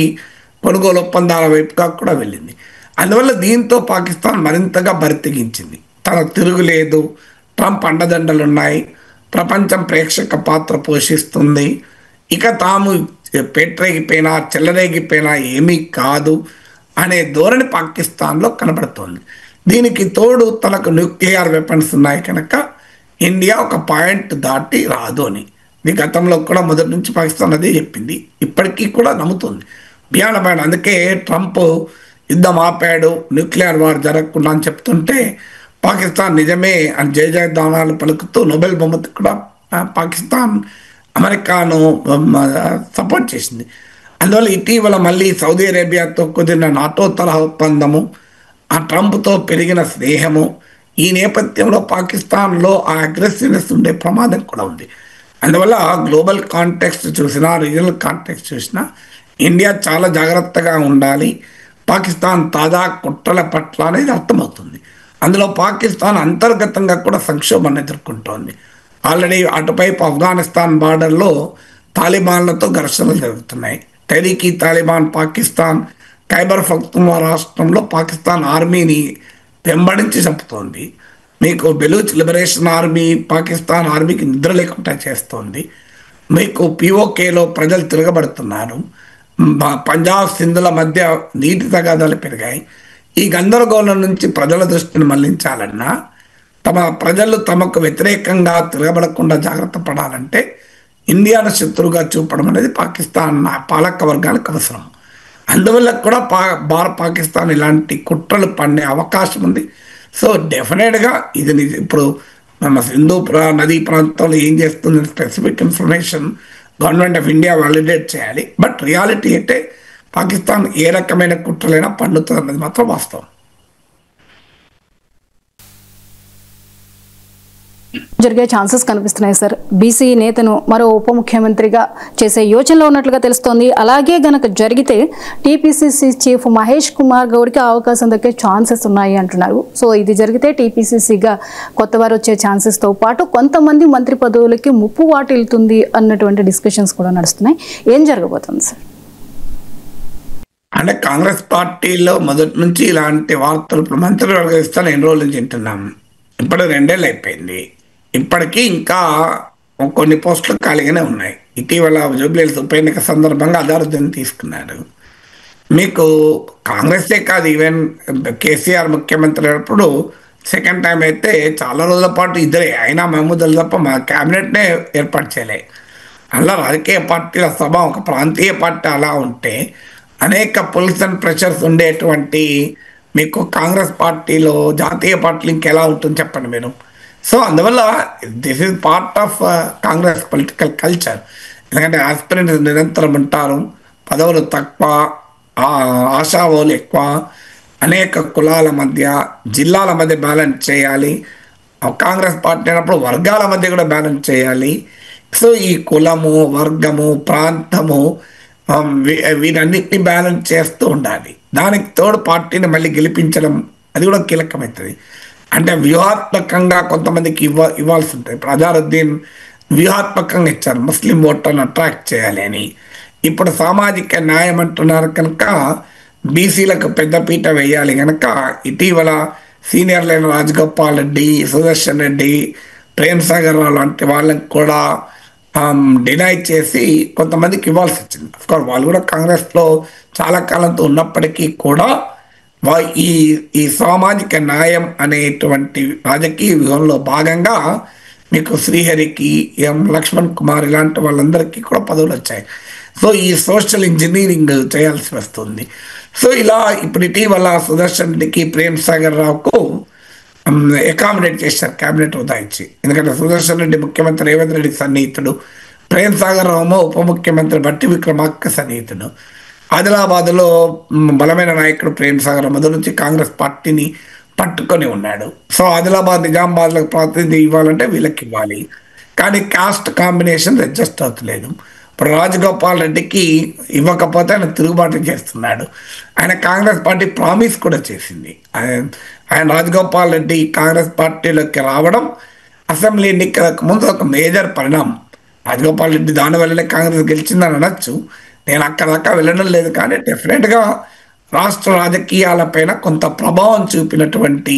కొనుగోలు ఒప్పందాల వైపుగా కూడా వెళ్ళింది. అందువల్ల దీంతో పాకిస్తాన్ మరింతగా బరితెగించింది. తనకు తిరుగులేదు, ట్రంప్ అండదండలు ఉన్నాయి, ప్రపంచం ప్రేక్షక పాత్ర పోషిస్తుంది, ఇక తాము పెట్టరేగిపోయినా చెల్లరేగిపోయినా ఏమీ కాదు అనే ధోరణి పాకిస్తాన్లో కనబడుతోంది. దీనికి తోడు తనకు న్యూక్లియర్ వెపన్స్ ఉన్నాయి కనుక ఇండియా ఒక పాయింట్ దాటి రాదు అని గతంలో కూడా మొదటి నుంచి పాకిస్తాన్ అదే చెప్పింది, ఇప్పటికీ కూడా నమ్ముతుంది బియాండ్ పాయింట్. అందుకే ట్రంప్ యుద్ధం ఆపాడు, న్యూక్లియర్ వార్ జరగకుండా అని చెప్తుంటే పాకిస్తాన్ నిజమే అని జయజయదానాలు పలుకుతూ నోబెల్ బహుమతి కూడా పాకిస్తాన్ అమెరికాను సపోర్ట్ చేసింది. అందువల్ల ఇటీవల మళ్ళీ సౌదీ అరేబియాతో కుదిరిన నాటో తరహా ఒప్పందము, ఆ ట్రంప్తో పెరిగిన స్నేహము, ఈ నేపథ్యంలో పాకిస్తాన్లో ఆ అగ్రెసివ్నెస్ ఉండే ప్రమాదం కూడా ఉంది. అందువల్ల గ్లోబల్ కాంటెక్స్ట్ చూసినా, రీజనల్ కాంటెక్స్ట్ చూసినా ఇండియా చాలా జాగ్రత్తగా ఉండాలి పాకిస్తాన్ తాజా కుట్రల పట్ల అనేది అర్థమవుతుంది. అందులో పాకిస్తాన్ అంతర్గతంగా కూడా సంక్షోభాన్ని ఎదుర్కొంటోంది. ఆల్రెడీ అటువైపు ఆఫ్ఘనిస్తాన్ బార్డర్లో తాలిబాన్లతో ఘర్షణలు జరుగుతున్నాయి. తెహ్రీక్ తాలిబాన్ పాకిస్తాన్ ఖైబర్ పఖ్తూన్ఖ్వా రాష్ట్రంలో పాకిస్తాన్ ఆర్మీని వెంబడించి చంపుతోంది. మీకు బెలూచ్ లిబరేషన్ ఆర్మీ పాకిస్తాన్ ఆర్మీకి నిద్ర లేకుండా చేస్తోంది. మీకు పిఓకేలో ప్రజలు తిరగబడుతున్నారు. పంజాబ్ సింధుల మధ్య నీటి తగాదాలు పెరిగాయి. ఈ గందరగోళం నుంచి ప్రజల దృష్టిని మళ్లించాలన్నా, తమ ప్రజలు తమకు వ్యతిరేకంగా తిరగబడకుండా జాగ్రత్త పడాలంటే ఇండియాను శత్రువుగా చూపడం అనేది పాకిస్తాన్ పాలక వర్గానికి అవసరం. అందువల్ల కూడా పాకిస్తాన్ ఇలాంటి కుట్రలు పడే అవకాశం ఉంది. సో డెఫినెట్గా ఇది ఇప్పుడు మన సింధు నదీ ప్రాంతంలో ఏం చేస్తుంది specific information government of India validate చేయాలి. బట్ రియాలిటీ అంటే పాకిస్తాన్ ఏ రకమైన కుట్రలైనా పండుతుంది అన్నది మాత్రం వాస్తవం. జరిగే ఛాన్సెస్ కనిపిస్తున్నాయి సార్. బీసీ నేతను మరో ఉప ముఖ్యమంత్రిగా చేసే యోచనలో ఉన్నట్లుగా తెలుస్తోంది. అలాగే గనక జరిగితే టీపీసీసీ చీఫ్ మహేష్ కుమార్ గౌడ్కి అవకాశం దక్కే ఛాన్సెస్ ఉన్నాయి అంటున్నారు. సో ఇది జరిగితే టీపీసీసీగా కొత్త వారు వచ్చే ఛాన్సెస్తో పాటు కొంతమంది మంత్రి పదవులకి ముప్పు వాటిల్తుంది అన్నటువంటి డిస్కషన్స్ కూడా నడుస్తున్నాయి. ఏం జరగబోతుంది సార్? అంటే కాంగ్రెస్ పార్టీలో మొదటి నుంచి ఇలాంటి వార్తలు ఇప్పుడు మంత్రివర్గ ఇస్తాను ఎన్ని రోజుల నుంచి వింటున్నాం. ఇప్పుడు 2 ఏళ్ళు అయిపోయింది. ఇప్పటికీ ఇంకా కొన్ని పోస్టులు ఖాళీగానే ఉన్నాయి. ఇటీవల జూబ్లీహిల్స్ ఉప ఎన్నిక సందర్భంగా అజారుద్దీన్ తీసుకున్నారు. మీకు కాంగ్రెసే కాదు, ఈవెన్ కేసీఆర్ ముఖ్యమంత్రి అయినప్పుడు సెకండ్ టైం అయితే చాలా రోజుల పాటు ఇద్దరే అయినా మహమూద్ అలీ తప్ప మా క్యాబినెట్నే ఏర్పాటు చేయలే. అలా రాజకీయ పార్టీల సభ ఒక ప్రాంతీయ పార్టీ అలా ఉంటే అనేక పుల్స్ అండ్ ప్రెషర్స్ ఉండేటువంటి మీకు కాంగ్రెస్ పార్టీలో జాతీయ పార్టీలు ఇంకెలా ఉంటుంది చెప్పండి మీరు. సో అందువల్ల this is part of Congress political culture. ఎందుకంటే ఆస్పిరెంట్స్ నిరంతరం ఉంటారు, పదవులు తక్కువ, ఆశావాహులు ఎక్కువ, అనేక కులాల మధ్య జిల్లాల మధ్య బ్యాలెన్స్ చేయాలి. కాంగ్రెస్ పార్టీ అయినప్పుడు వర్గాల మధ్య కూడా బ్యాలెన్స్ చేయాలి. సో ఈ కులము, వర్గము, ప్రాంతము వీటన్నిటిని బ్యాలెన్స్ చేస్తూ ఉండాలి. దానికి తోడు పార్టీని మళ్ళీ గెలిపించడం అది కూడా కీలకమవుతుంది. అంటే వ్యూహాత్మకంగా కొంతమందికి ఇవ్వాల్సి ఉంటుంది. ఇప్పుడు అజారుద్దీన్ వ్యూహాత్మకంగా ఇచ్చారు ముస్లిం ఓటర్ను అట్రాక్ట్ చేయాలి అని. ఇప్పుడు సామాజిక న్యాయం అంటున్నారు కనుక బీసీలకు పెద్దపీట వేయాలి కనుక ఇటీవల సీనియర్లైన రాజగోపాల్ రెడ్డి, సుదర్శన్ రెడ్డి, ప్రేమ్ సాగర్ రావు లాంటి వాళ్ళకి కూడా డినై చేసి కొంతమందికి ఇవ్వాల్సి వచ్చింది. అఫ్కోర్స్ వాళ్ళు కూడా కాంగ్రెస్లో చాలా కాలంతో ఉన్నప్పటికీ కూడా ఈ సామాజిక న్యాయం అనేటువంటి రాజకీయ వ్యూహంలో భాగంగా మీకు శ్రీహరికి, లక్ష్మణ్ కుమార్ ఇలాంటి వాళ్ళందరికీ కూడా పదవులు వచ్చాయి. సో ఈ సోషల్ ఇంజనీరింగ్ చేయాల్సి వస్తుంది. సో ఇలా ఇప్పుడు ఇటీవల సుదర్శన్ రెడ్డికి, ప్రేమ్ సాగర్ రావుకు అకామిడేట్ చేశారు క్యాబినెట్ హోదా ఇచ్చి. ఎందుకంటే సుదర్శన్ రెడ్డి ముఖ్యమంత్రి రేవంత్ రెడ్డికి సన్నిహితుడు, ప్రేమ్ సాగర్ రావు ఉప ముఖ్యమంత్రి బట్టి విక్రమార్క సన్నిహితుడు. ఆదిలాబాద్లో బలమైన నాయకుడు ప్రేమ్ సాగర్ మొదటి నుంచి కాంగ్రెస్ పార్టీని పట్టుకొని ఉన్నాడు. సో ఆదిలాబాద్, నిజామాబాద్లకు ప్రాతినిధ్యం ఇవ్వాలంటే వీళ్ళకి ఇవ్వాలి. కానీ కాస్ట్ కాంబినేషన్ అడ్జస్ట్ అవుతలేదు. ఇప్పుడు రాజగోపాల్ రెడ్డికి ఇవ్వకపోతే ఆయన తిరుగుబాటు చేస్తున్నాడు. ఆయన కాంగ్రెస్ పార్టీ ప్రామిస్ కూడా చేసింది. ఆయన రాజగోపాల్ రెడ్డి కాంగ్రెస్ పార్టీలోకి రావడం అసెంబ్లీ ఎన్నికలకు ముందు ఒక మేజర్ పరిణామం. రాజగోపాల్ రెడ్డి దానివల్లనే కాంగ్రెస్ గెలిచిందని అనొచ్చు. నేను అక్కడ దాకా వెళ్ళడం లేదు, కానీ డెఫినెట్గా రాష్ట్ర రాజకీయాలపైన కొంత ప్రభావం చూపినటువంటి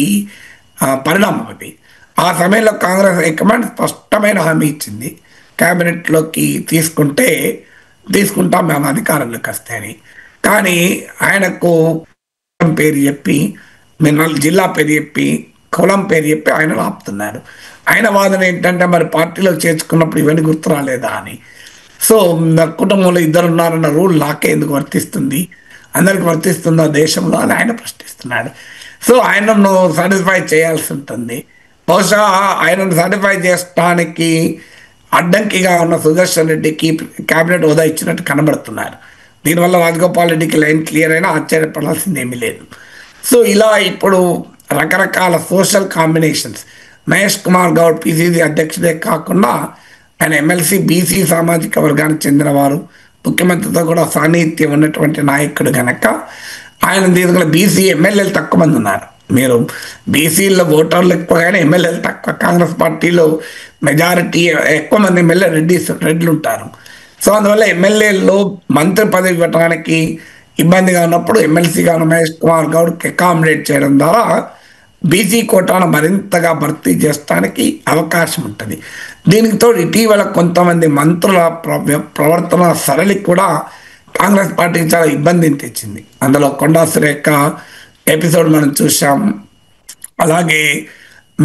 పరిణామం అది. ఆ సమయంలో కాంగ్రెస్ హైకమాండ్ స్పష్టమైన హామీ ఇచ్చింది, క్యాబినెట్లోకి తీసుకుంటాం మేము అధికారంలోకి వస్తాయని. కానీ ఆయనకు పేరు చెప్పి, జిల్లా పేరు చెప్పి, కులం పేరు చెప్పి ఆయన ఆపుతున్నారు. ఆయన వాదన ఏంటంటే మరి పార్టీలో చేర్చుకున్నప్పుడు ఇవన్నీ గుర్తు రాలేదా అని. సో కుటుంబంలో 2 ఉన్నారన్న రూల్ నాకే ఎందుకు వర్తిస్తుంది, అందరికి వర్తిస్తుందా దేశంలో అని ఆయన ప్రశ్నిస్తున్నాడు. సో ఆయనను సాటిస్ఫై చేయాల్సి ఉంటుంది. బహుశా ఆయనను సాటిస్ఫై చేయడానికి అడ్డంకిగా ఉన్న సుదర్శన్ రెడ్డికి క్యాబినెట్ హోదా ఇచ్చినట్టు కనబడుతున్నారు. దీనివల్ల రాజగోపాల్ రెడ్డికి లైన్ క్లియర్ అయినా ఆశ్చర్యపడాల్సింది ఏమీ లేదు. సో ఇలా ఇప్పుడు రకరకాల social combinations, Mahesh Kumar Goud PCC అధ్యక్షుడే కాకుండా ఆయన ఎమ్మెల్సీ బీసీ సామాజిక వర్గానికి చెందినవారు, ముఖ్యమంత్రితో కూడా సాన్నిహిత్యం ఉన్నటువంటి నాయకుడు కనుక ఆయన తీసుకున్న బీసీ ఎమ్మెల్యేలు తక్కువ మంది ఉన్నారు. మీరు బీసీలో ఓటర్లు ఎక్కువ కానీ ఎమ్మెల్యేలు తక్కువ. కాంగ్రెస్ పార్టీలో మెజారిటీ ఎక్కువ మంది ఎమ్మెల్యే రెడ్లు ఉంటారు. సో అందువల్ల ఎమ్మెల్యేల్లో మంత్రి పదవి ఇవ్వడానికి ఇబ్బందిగా ఉన్నప్పుడు ఎమ్మెల్సీగా ఉన్న మహేష్ కుమార్ గౌడ్కి అకామిడేట్ చేయడం ద్వారా బీసీ కోటాను మరింతగా భర్తీ చేయడానికి అవకాశం ఉంటుంది. దీనికి తోడు ఇటీవల కొంతమంది మంత్రుల ప్రవర్తన సరళి కూడా కాంగ్రెస్ పార్టీకి చాలా ఇబ్బందిని తెచ్చింది. అందులో కొండా సురేఖ ఎపిసోడ్ మనం చూసాం. అలాగే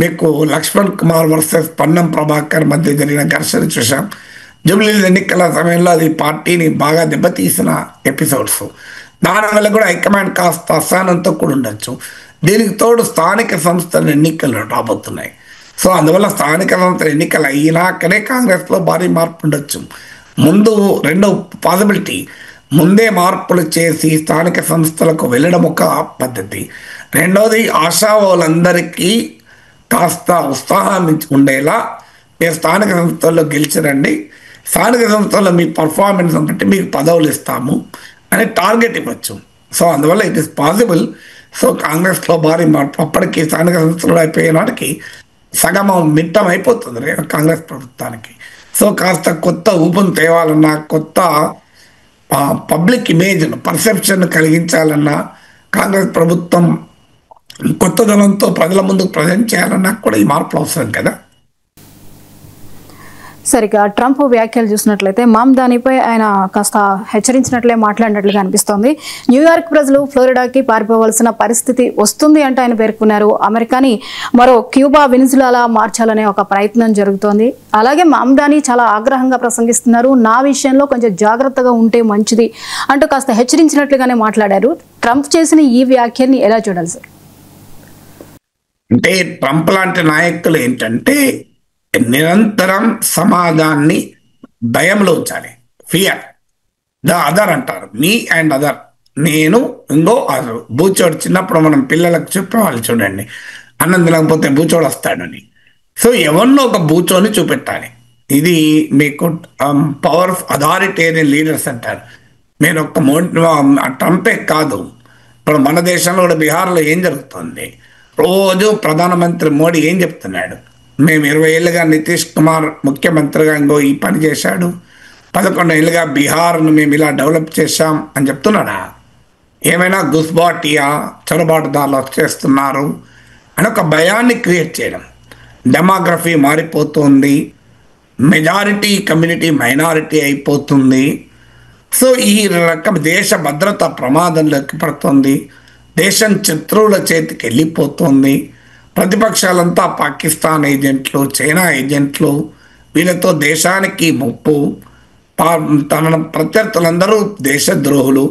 మీకు లక్ష్మణ్ కుమార్ వర్సెస్ పొన్నం ప్రభాకర్ మధ్య జరిగిన ఘర్షణ చూసాం. జూబ్లీ ఎన్నికల సమయంలో అది పార్టీని బాగా దెబ్బతీసిన ఎపిసోడ్స్. దానివల్ల కూడా హైకమాండ్ కాస్త అసహనంతో కూడా ఉండొచ్చు. దీనికి తోడు స్థానిక సంస్థల ఎన్నికలు రాబోతున్నాయి. సో అందువల్ల స్థానిక సంస్థల ఎన్నికలు అయినాకనే కాంగ్రెస్లో భారీ మార్పు ఉండొచ్చు. ముందు రెండో పాసిబిలిటీ, ముందే మార్పులు చేసి స్థానిక సంస్థలకు వెళ్ళడం ఒక పద్ధతి. రెండోది ఆశావాళ్ళందరికీ కాస్త ఉత్సాహం ఉండేలా మీరు స్థానిక సంస్థల్లో గెలిచిరండి, స్థానిక సంస్థల్లో మీ పర్ఫార్మెన్స్ బట్టి మీకు పదవులు ఇస్తాము అని టార్గెట్ ఇవ్వచ్చు. సో అందువల్ల ఇట్ ఈస్ పాసిబుల్. సో కాంగ్రెస్లో భారీ మార్పు అప్పటికి స్థానిక సంస్థలు అయిపోయే నాటికి సగం మిట్టం అయిపోతుంది కాంగ్రెస్ ప్రభుత్వానికి. సో కాస్త కొత్త ఊపును తేవాలన్నా, కొత్త పబ్లిక్ ఇమేజ్ను పర్సెప్షన్ కలిగించాలన్నా, కాంగ్రెస్ ప్రభుత్వం కొత్త దళంతో ప్రజల ముందుకు ప్రజెంట్ చేయాలన్నా కూడా ఈ మార్పులు అవసరం కదా. సరిగా ట్రంప్ వ్యాఖ్యలు చూసినట్లయితే మామ్దానిపై ఆయన కాస్త హెచ్చరించినట్లే మాట్లాడినట్లుగా అనిపిస్తోంది. న్యూయార్క్ ప్రజలు ఫ్లోరిడాకి పారిపోవలసిన పరిస్థితి వస్తుంది అంటే ఆయన పేర్కొన్నారు. అమెరికాని మరో క్యూబా వెనిజులాలా మార్చాలనే ఒక ప్రయత్నం జరుగుతోంది. అలాగే మామ్దాని చాలా ఆగ్రహంగా ప్రసంగిస్తున్నారు. నా విషయంలో కొంచెం జాగ్రత్తగా ఉంటే మంచిది అంటూ కాస్త హెచ్చరించినట్లుగానే మాట్లాడారు. ట్రంప్ చేసిన ఈ వ్యాఖ్యల్ని ఎలా చూడాలి సార్? అంటే ట్రంప్ లాంటి నాయకులు ఏంటంటే నిరంతరం సమాజాన్ని భయంలో ఉంచాలి. ఫియర్ ద అదర్ అంటారు, మీ అండ్ అదర్, నేను ఇంకో అదర్. బూచోడు చిన్నప్పుడు మనం పిల్లలకు చెప్పేవాళ్ళు చూడండి, అన్నం తినకపోతే బూచోడు వస్తాడని. సో ఎవరినో ఒక బూచోని చూపెట్టాలి. ఇది మీకు పవర్ ఆఫ్ అథారిటేరియన్ లీడర్స్ అంటారు. నేను ఒక ట్రంపే కాదు, ఇప్పుడు మన దేశంలో కూడా బీహార్లో ఏం జరుగుతుంది, రోజు ప్రధానమంత్రి మోడీ ఏం చెప్తున్నాడు, మేము 20 ఏళ్ళుగా నితీష్ కుమార్ ముఖ్యమంత్రిగా ఇంకో ఈ పని చేశాడు, 11 ఏళ్ళుగా బీహార్ను మేము ఇలా డెవలప్ చేశాం అని చెప్తున్నాడా? ఏమైనా గుస్బాటియా చొరబాటుదారులు వచ్చేస్తున్నారు అని ఒక భయాన్ని క్రియేట్ చేయడం. డెమోగ్రఫీ మారిపోతుంది, మెజారిటీ కమ్యూనిటీ మైనారిటీ అయిపోతుంది. సో ఈ రకం దేశ భద్రత ప్రమాదంలోకి పడుతుంది, దేశం శత్రువుల చేతికి వెళ్ళిపోతుంది. ప్రతిపక్షాలంతా పాకిస్తాన్ ఏజెంట్లు, చైనా ఏజెంట్లు, వీళ్ళతో దేశానికి ముప్పు, తన ప్రత్యర్థులందరూ దేశద్రోహులు.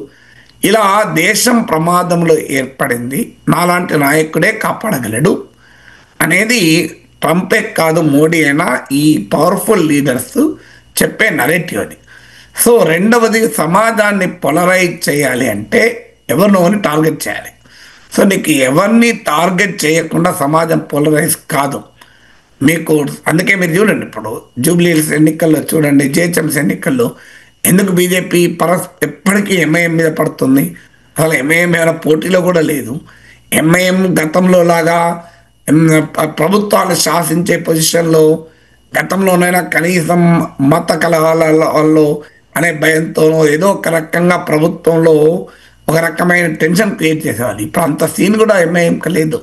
ఇలా దేశం ప్రమాదంలో ఏర్పడింది, నాలాంటి నాయకుడే కాపాడగలడు అనేది ట్రంపే కాదు మోడీ అయినా ఈ పవర్ఫుల్ లీడర్స్ చెప్పే నరేటివ్ అది. సో రెండవది, సమాజాన్ని పొలరైజ్ చేయాలి అంటే ఎవరినోని టార్గెట్ చేయాలి. సో నీకు ఎవరిని టార్గెట్ చేయకుండా సమాజం పోలరైజ్ కాదు మీకు. అందుకే మీరు చూడండి, ఇప్పుడు జూబ్లీహిల్స్ ఎన్నికల్లో చూడండి, జిహెచ్ఎంసీ ఎన్నికల్లో ఎందుకు బీజేపీ ఎప్పటికీ ఎంఐఎం మీద పడుతుంది? అసలు ఎంఐఎం ఏమైనా పోటీలో కూడా లేదు. ఎంఐఎం గతంలో లాగా ప్రభుత్వాలు శాసించే పొజిషన్లో గతంలోనైనా కనీసం మత కలహాలలో అనే భయంతోనో ఏదో ఒక రకంగా ప్రభుత్వంలో ఒక రకమైన టెన్షన్ క్రియేట్ చేసేవాళ్ళు. ఇప్పుడు అంత సీన్ కూడా ఎంఐఎంకి లేదు.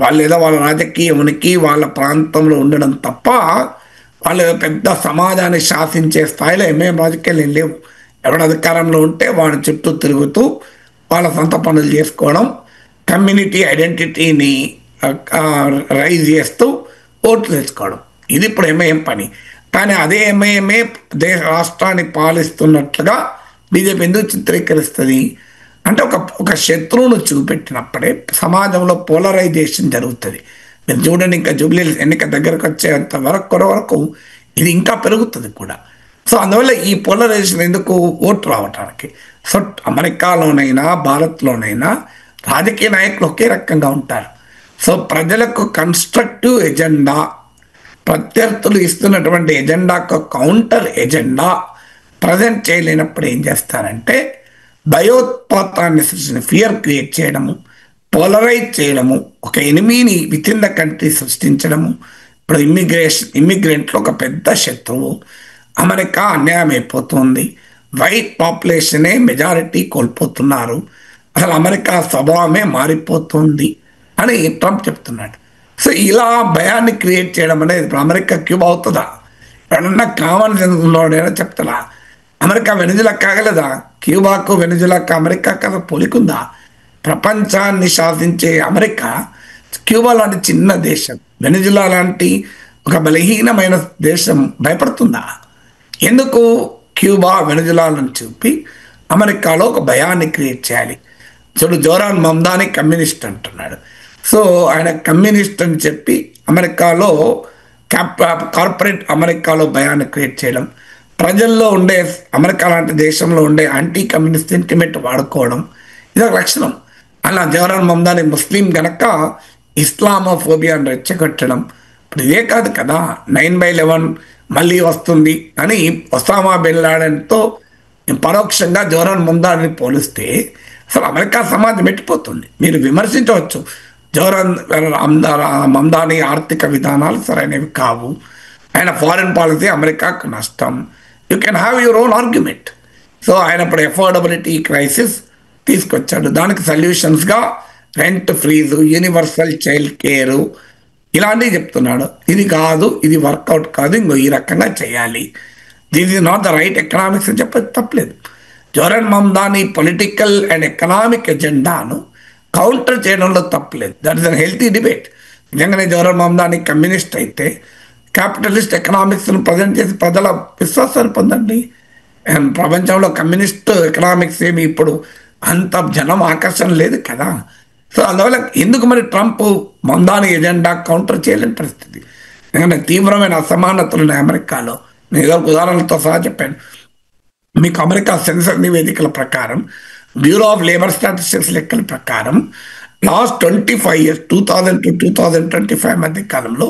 వాళ్ళు ఏదో వాళ్ళ రాజకీయ ఉనికి వాళ్ళ ప్రాంతంలో ఉండడం తప్ప వాళ్ళు పెద్ద సమాజాన్ని శాసించే స్థాయిలో ఎంఐఎం రాజకీయాలు ఏం లేవు. ఎవడు అధికారంలో ఉంటే వాడి చుట్టూ తిరుగుతూ వాళ్ళ సొంత పనులు చేసుకోవడం, కమ్యూనిటీ ఐడెంటిటీని రైజ్ చేస్తూ ఓట్లు తెచ్చుకోవడం, ఇది ఇప్పుడు ఎంఐఎం పని. కానీ అదే ఎంఐఎంఏ రాష్ట్రాన్ని పాలిస్తున్నట్లుగా బీజేపీ ఎందుకు చిత్రీకరిస్తుంది అంటే ఒక శత్రువును చూపెట్టినప్పుడే సమాజంలో పోలరైజేషన్ జరుగుతుంది. మీరు చూడండి, ఇంకా జూబ్లీహిల్స్ ఎన్నిక దగ్గరకు వచ్చేంత వరకు ఇది ఇంకా పెరుగుతుంది కూడా. సో అందువల్ల ఈ పోలరైజేషన్ ఎందుకు? ఓటు రావటానికి. సో అమెరికాలోనైనా భారత్లోనైనా రాజకీయ నాయకులు ఒకే రకంగా ఉంటారు. సో ప్రజలకు కన్స్ట్రక్టివ్ ఎజెండా, ప్రత్యర్థులు ఇస్తున్నటువంటి ఎజెండాకు కౌంటర్ ఎజెండా ప్రజెంట్ చేయలేనప్పుడు ఏం చేస్తారంటే భయోత్పాతాన్ని సృష్టించడం, ఫియర్ క్రియేట్ చేయడము, పోలరైజ్ చేయడము, ఒక ఎనిమీని విత్ ఇన్ ద కంట్రీ సృష్టించడము. ఇప్పుడు ఇమ్మిగ్రెంట్లు ఒక పెద్ద శత్రువు, అమెరికా అన్యాయం అయిపోతుంది, వైట్ పాపులేషనే మెజారిటీ కోల్పోతున్నారు, అసలు అమెరికా స్వభావమే మారిపోతుంది అని ట్రంప్ చెప్తున్నాడు. సో ఇలా భయాన్ని క్రియేట్ చేయడం అనేది ఇప్పుడు అమెరికా క్యూబా అవుతుందా? ఎప్పుడన్నా కామన్ సెన్స్ ఉన్నవాడైనా చెప్తారా? అమెరికా వెనుజులా కాగలదా? క్యూబాకు వెనుజులాకు అమెరికాకు అసలు పోలికుందా? ప్రపంచాన్ని శాసించే అమెరికా క్యూబా లాంటి చిన్న దేశం, వెనుజులా లాంటి ఒక బలహీనమైన దేశం భయపడుతుందా? ఎందుకు క్యూబా వెనుజులాలను చూపి అమెరికాలో ఒక భయాన్ని క్రియేట్ చేయాలి? చూడు, జోరాన్ మమ్దాని కమ్యూనిస్ట్ అంటున్నాడు. సో ఆయన కమ్యూనిస్ట్ అని చెప్పి అమెరికాలో కార్పొరేట్ అమెరికాలో భయాన్ని క్రియేట్ చేయడం, ప్రజల్లో ఉండే అమెరికా లాంటి దేశంలో ఉండే యాంటీ కమ్యూనిస్ట్ సెంటిమెంట్ వాడుకోవడం, ఇదొక లక్షణం. అలా జవహర్ మమ్దాని ముస్లిం గనక ఇస్లామోఫోబియాని రెచ్చగొట్టడం. ఇప్పుడు ఇదే కాదు కదా, 9/11 మళ్ళీ వస్తుంది అని ఒసామా బిన్ లాడెన్తో పరోక్షంగా జవహర్ మమ్దాని పోలిస్తే అసలు అమెరికా సమాజం పెట్టిపోతుంది. మీరు విమర్శించవచ్చు, జవహర్ మమ్దాని ఆర్థిక విధానాలు సరైనవి కావు, ఆయన ఫారిన్ పాలసీ అమెరికాకు నష్టం. You can have your own argument. So ఆయన ఇప్పుడు అఫోర్డబిలిటీ క్రైసిస్ తీసుకొచ్చాడు. దానికి సొల్యూషన్స్గా rent freeze, universal child care ఇలాంటివి చెప్తున్నాడు. ఇది కాదు, ఇది వర్కౌట్ కాదు, ఇంకో ఈ రకంగా చేయాలి, this is not the right economics అని చెప్పి తప్పలేదు. Zohran Mamdani political and economic ఎజెండాను కౌంటర్ చేయడంలో తప్పలేదు. That is an healthy debate. నిజంగానే జవహర్ మమ్దాని కమ్యూనిస్ట్ అయితే క్యాపిటలిస్ట్ ఎకనామిక్స్ను ప్రజెంట్ చేసి ప్రజల విశ్వాసాన్ని పొందండి. ప్రపంచంలో కమ్యూనిస్ట్ ఎకనామిక్స్ ఏమి ఇప్పుడు అంత జనం ఆకర్షణ లేదు కదా. సో అందువల్ల ఎందుకు మరి ట్రంప్ మమ్దాని ఎజెండా కౌంటర్ చేయలేని పరిస్థితి. ఎందుకంటే తీవ్రమైన అసమానతలు ఉన్నాయి అమెరికాలో. నేను ఏదో ఉదాహరణలతో సహా చెప్పాను మీకు. అమెరికా సెన్సర్ నివేదికల ప్రకారం, బ్యూరో ఆఫ్ లేబర్ స్టాటిస్టిక్స్ లెక్కల ప్రకారం లాస్ట్ 25 years 2000 to 2025 మధ్య కాలంలో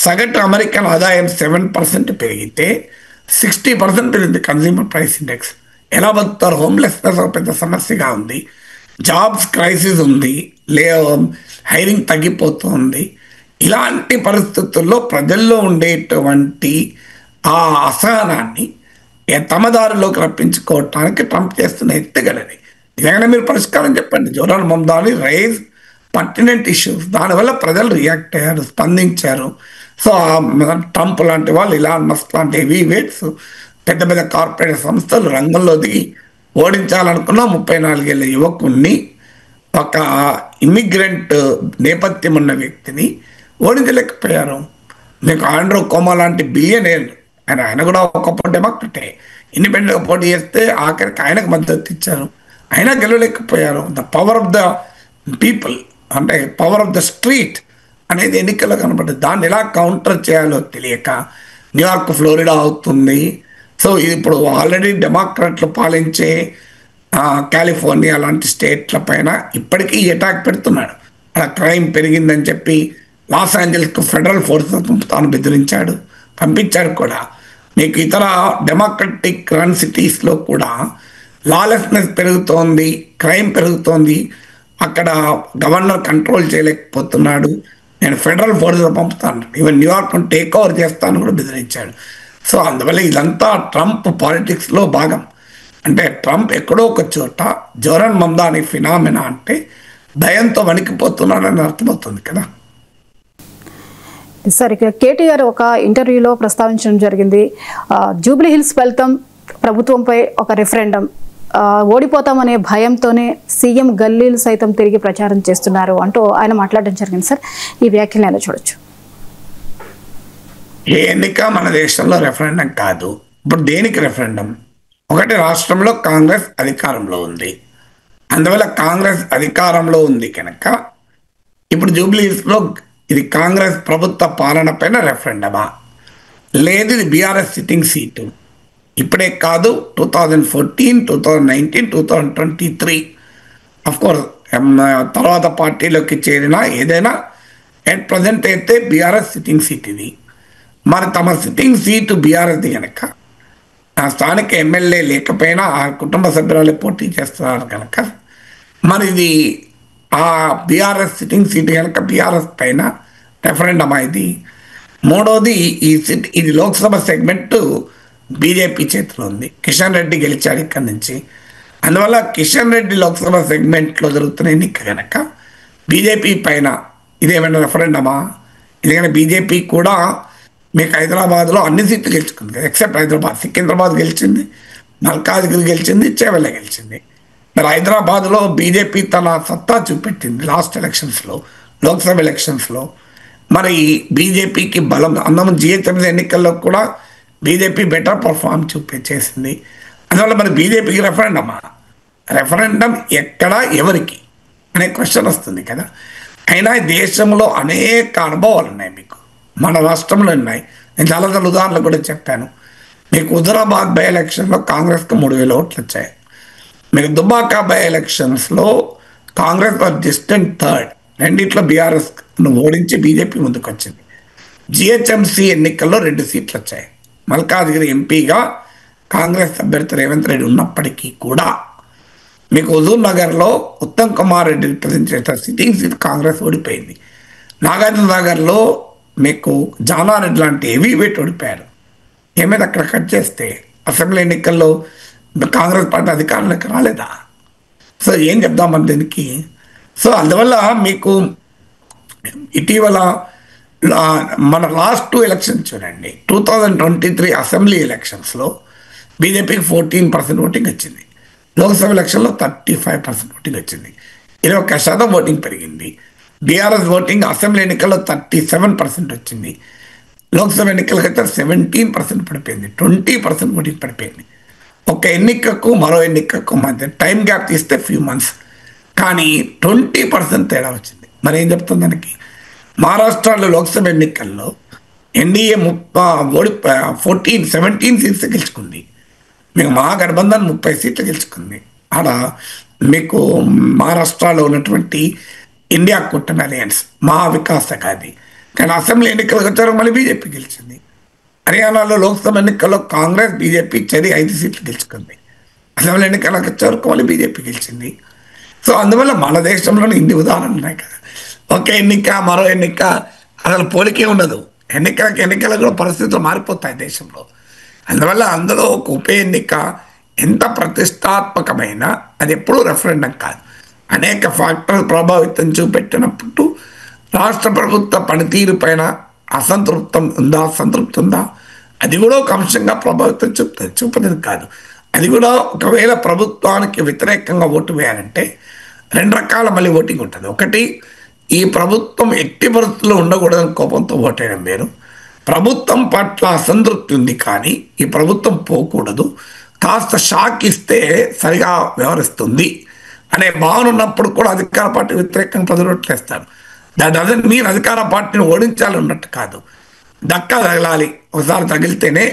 సగటు అమెరికన్ ఆదాయం 7% పెరిగితే 60% పెరిగింది కన్స్యూమర్ ప్రైస్ ఇండెక్స్. ఎలా బతుకుతారు? హోమ్లెస్నెస్ ఒక పెద్ద సమస్యగా ఉంది, జాబ్స్ క్రైసిస్ ఉంది, హైరింగ్ తగ్గిపోతుంది. ఇలాంటి పరిస్థితుల్లో ప్రజల్లో ఉండేటువంటి ఆ అసహనాన్ని తమ దారిలోకి రప్పించుకోవటానికి ట్రంప్ చేస్తున్న ఎత్తుగడని నిజంగానే మీరు పరిష్కారం చెప్పండి. Jawahar Mamdani raise pertinent issues, దానివల్ల ప్రజలు రియాక్ట్ అయ్యారు, స్పందించారు. సో ట్రంప్ లాంటి వాళ్ళు, ఇలాన్ మస్క్ లాంటి హెవీ వెయిట్స్, పెద్ద పెద్ద కార్పొరేట్ సంస్థలు రంగంలో దిగి ఓడించాలనుకున్న 34 ఏళ్ళ యువకుణ్ణి, ఒక ఇమ్మిగ్రెంట్ నేపథ్యం ఉన్న వ్యక్తిని ఓడించలేకపోయారు. మీకు ఆండ్రూ కోమా లాంటి బిలియనేర్, ఆయన కూడా ఒకప్పుడు డెమోక్రటే, ఇండిపెండెంట్గా పోటీ చేస్తే ఆఖరికి ఆయనకు మద్దతు ఇచ్చారు, అయినా గెలవలేకపోయారు. The power of the people, అంటే పవర్ ఆఫ్ ద స్ట్రీట్ అనేది ఎన్నికల్లో కనబడ్డది. దాన్ని ఎలా కౌంటర్ చేయాలో తెలియక న్యూయార్క్, ఫ్లోరిడా అవుతుంది. సో ఇది ఇప్పుడు ఆల్రెడీ డెమోక్రాట్లు పాలించే కాలిఫోర్నియా లాంటి స్టేట్ల పైన ఇప్పటికీ అటాక్ పెడుతున్నాడు. అలా క్రైమ్ పెరిగిందని చెప్పి లాస్ ఏంజల్స్కు ఫెడరల్ ఫోర్సెస్ తాను బెదిరించాడు, పంపించాడు కూడా. మీకు ఇతర డెమోక్రటిక్ రన్ సిటీస్లో కూడా లాలెస్నెస్ పెరుగుతోంది, క్రైమ్ పెరుగుతోంది, అక్కడ గవర్నర్ కంట్రోల్ చేయలేకపోతున్నాడు, నేను ఫెడరల్ ఫోర్సెస్ పంపుతాను, ఈవెన్ న్యూయార్క్ టేక్ ఓవర్ చేస్తాను కూడా బెదిరించాడు. సో అందువల్ల ఇదంతా ట్రంప్ పాలిటిక్స్లో భాగం. అంటే ట్రంప్ ఎక్కడో ఒక చోట జవహర్ మమ్దాని ఫినామినా అంటే భయంతో వణికిపోతున్నాడని అర్థమవుతుంది కదా. సార్, ఇక కేటీఆర్ ఒక ఇంటర్వ్యూలో ప్రస్తావించడం జరిగింది, జూబ్లీ హిల్స్ ఫలితం ప్రభుత్వంపై ఒక రిఫరెండం, ఓడిపోతామనే భయంతోనే సీఎం గల్లీలు సైతం తిరిగి ప్రచారం చేస్తున్నారు అంటూ ఆయన మాట్లాడడం జరిగింది. సార్, ఈ వ్యాఖ్యలు ఎలా చూడొచ్చు? ఏ ఎన్నిక మన దేశంలో రెఫరెండం కాదు. ఇప్పుడు దేనికి రెఫరెండం? ఒకటి, రాష్ట్రంలో కాంగ్రెస్ అధికారంలో ఉంది, అందువల్ల కాంగ్రెస్ అధికారంలో ఉంది కనుక ఇప్పుడు జూబ్లీ హిల్స్లో ఇది కాంగ్రెస్ ప్రభుత్వ పాలన పైన రెఫరెండమా? లేదు, ఇది బీఆర్ఎస్ సిట్టింగ్ సీటు. ఇప్పుడే కాదు, 2014, 2019, 2023 అఫ్కోర్స్ తర్వాత పార్టీలోకి చేరినా ఏదైనా అట్ ప్రజెంట్ అయితే బీఆర్ఎస్ సిట్టింగ్ సీట్ ఇది. మరి తమ సిట్టింగ్ సీటు బీఆర్ఎస్ది కనుక ఆ స్థానిక ఎమ్మెల్యే లేకపోయినా ఆ కుటుంబ సభ్యురాలు పోటీ చేస్తున్నారు కనుక మరి ఇది ఆ బీఆర్ఎస్ సిట్టింగ్ సీట్ కనుక బీఆర్ఎస్ పైన రెఫరెండమ్ ఇది. మూడోది ఇది లోక్సభ సెగ్మెంట్ బీజేపీ చేతిలో ఉంది. కిషన్ రెడ్డి గెలిచాడు ఇక్కడి నుంచి. అందువల్ల కిషన్ రెడ్డి లోక్సభ సెగ్మెంట్లో జరుగుతున్న ఎన్నిక కనుక బీజేపీ పైన ఇదేమైనా రెఫరెండమా? ఎందుకంటే బీజేపీ కూడా మీకు హైదరాబాద్లో అన్ని సీట్లు గెలుచుకుంది కదా, ఎక్సెప్ట్ హైదరాబాద్. సికింద్రాబాద్ గెలిచింది, మల్కాజ్గిరి గెలిచింది, చేవెళ్ళ గెలిచింది. మరి హైదరాబాద్లో బీజేపీ తన సత్తా చూపెట్టింది లాస్ట్ ఎలక్షన్స్లో, లోక్సభ ఎలక్షన్స్లో. మరి బీజేపీకి బలం అందరం జిహెచ్ఎంసీ ఎన్నికల్లో కూడా బీజేపీ బెటర్ పర్ఫార్మ్ చేసింది. అందువల్ల మరి బీజేపీకి రెఫరెండం ఎక్కడ ఎవరికి అనే క్వశ్చన్ వస్తుంది కదా. అయినా దేశంలో అనేక అనుభవాలు ఉన్నాయి మీకు, మన రాష్ట్రంలో ఉన్నాయి. నేను చాలా ఉదాహరణలు కూడా చెప్పాను మీకు. హుజరాబాద్ బై ఎలక్షన్లో కాంగ్రెస్కి 3,000 ఓట్లు వచ్చాయి. మీకు దుబాకా బై ఎలక్షన్స్లో కాంగ్రెస్ డిస్టెంట్ థర్డ్, రెండిట్లో బీఆర్ఎస్ను ఓడించి బీజేపీ ముందుకు వచ్చింది. జిహెచ్ఎంసీ ఎన్నికల్లో 2 సీట్లు వచ్చాయి. మల్కాజ్గిరి ఎంపీగా కాంగ్రెస్ అభ్యర్థి రేవంత్ రెడ్డి ఉన్నప్పటికీ కూడా మీకు హుజూర్ నగర్లో ఉత్తమ్ కుమార్ రెడ్డి రిప్రజెంట్ చేసిన సిట్టింగ్ సీట్ కాంగ్రెస్ ఓడిపోయింది. నాగార్జున నగర్లో మీకు జానారెడ్డి లాంటి హెవీ వెయిట్ ఓడిపోయారు. ఏమైనా అక్కడ కట్ చేస్తే అసెంబ్లీ ఎన్నికల్లో కాంగ్రెస్ పార్టీ అధికారంలోకి రాలేదా? సో ఏం చెప్దామని దీనికి. సో అందువల్ల మీకు ఇటీవల మన లాస్ట్ 2 ఎలక్షన్స్ చూడండి. 2023 అసెంబ్లీ ఎలక్షన్స్లో బీజేపీకి 14% ఓటింగ్ వచ్చింది. లోక్సభ ఎలక్షన్లో 35% ఓటింగ్ వచ్చింది. 21% ఓటింగ్ పెరిగింది. బీఆర్ఎస్ ఓటింగ్ అసెంబ్లీ ఎన్నికల్లో 37% వచ్చింది. లోక్సభ ఎన్నికలకైతే 17% పడిపోయింది. 20% ఓటింగ్ పడిపోయింది. ఒక ఎన్నికకు మరో ఎన్నికకు మధ్య టైం గ్యాప్ తీస్తే ఫ్యూ మంత్స్, కానీ 20% తేడా వచ్చింది. మరి ఏం చెప్తుంది దానికి? మహారాష్ట్రలో లోక్సభ ఎన్నికల్లో ఎన్డీఏ 17 సీట్స్ గెలుచుకుంది. మీకు మహాగఠబంధన్ 30 సీట్లు గెలుచుకుంది. అలా మీకు మహారాష్ట్రలో ఉన్నటువంటి ఇండియా కూటమి అలయన్స్ మహావికాస్ అఘాది. కానీ అసెంబ్లీ ఎన్నికలకు వచ్చారు మళ్ళీ బీజేపీ గెలిచింది. హర్యానాలో లోక్సభ ఎన్నికల్లో కాంగ్రెస్ బీజేపీ చేరి 5 సీట్లు గెలుచుకుంది. అసెంబ్లీ ఎన్నికలకు వచ్చేవరకు మళ్ళీ బీజేపీ గెలిచింది. సో అందువల్ల మన దేశంలోనే ఇన్ని ఉదాహరణలు ఉన్నాయి కదా. ఒకే ఎన్నిక మరో ఎన్నిక అసలు పోలికే ఉండదు. ఎన్నికలకు కూడా పరిస్థితులు మారిపోతాయి దేశంలో. అందువల్ల అందులో ఒక ఉప ఎన్నిక ఎంత ప్రతిష్టాత్మకమైన అది ఎప్పుడూ రెఫరెండం కాదు. అనేక ఫ్యాక్టర్లు ప్రభావితం చూపెట్టినప్పుడు రాష్ట్ర ప్రభుత్వ పనితీరు పైన సంతృప్తి ఉందా అది కూడా ఒక అంశంగా ప్రభావితం చూపలేదు కాదు. అది కూడా ఒకవేళ ప్రభుత్వానికి వ్యతిరేకంగా ఓటు వేయాలంటే 2 రకాల మళ్ళీ ఓటింగ్ ఉంటుంది. ఒకటి, ఈ ప్రభుత్వం ఎట్టి పరిస్థితుల్లో ఉండకూడదని కోపంతో ఓటేయడం వేరు. ప్రభుత్వం పట్ల అసంతృప్తి ఉంది కానీ ఈ ప్రభుత్వం పోకూడదు, కాస్త షాక్ ఇస్తే సరిగా వ్యవహరిస్తుంది అనే భావన ఉన్నప్పుడు కూడా అధికార పార్టీ వ్యతిరేకంగా ప్రజలు ఓట్లేస్తారు. దాని డజంట్ మీన్ అధికార పార్టీని ఓడించాలి ఉన్నట్టు కాదు. దక్కా తగలాలి, ఒకసారి తగిలితేనే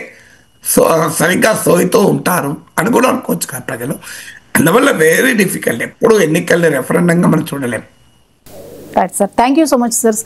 సరిగ్గా సోయితో ఉంటారు అని కూడా అనుకోవచ్చు కదా ప్రజలు. అందువల్ల వెరీ డిఫికల్ట్. ఎప్పుడు ఎన్నికల్ని రెఫరెండంగా మనం చూడలేము. Right sir, thank you so much sir.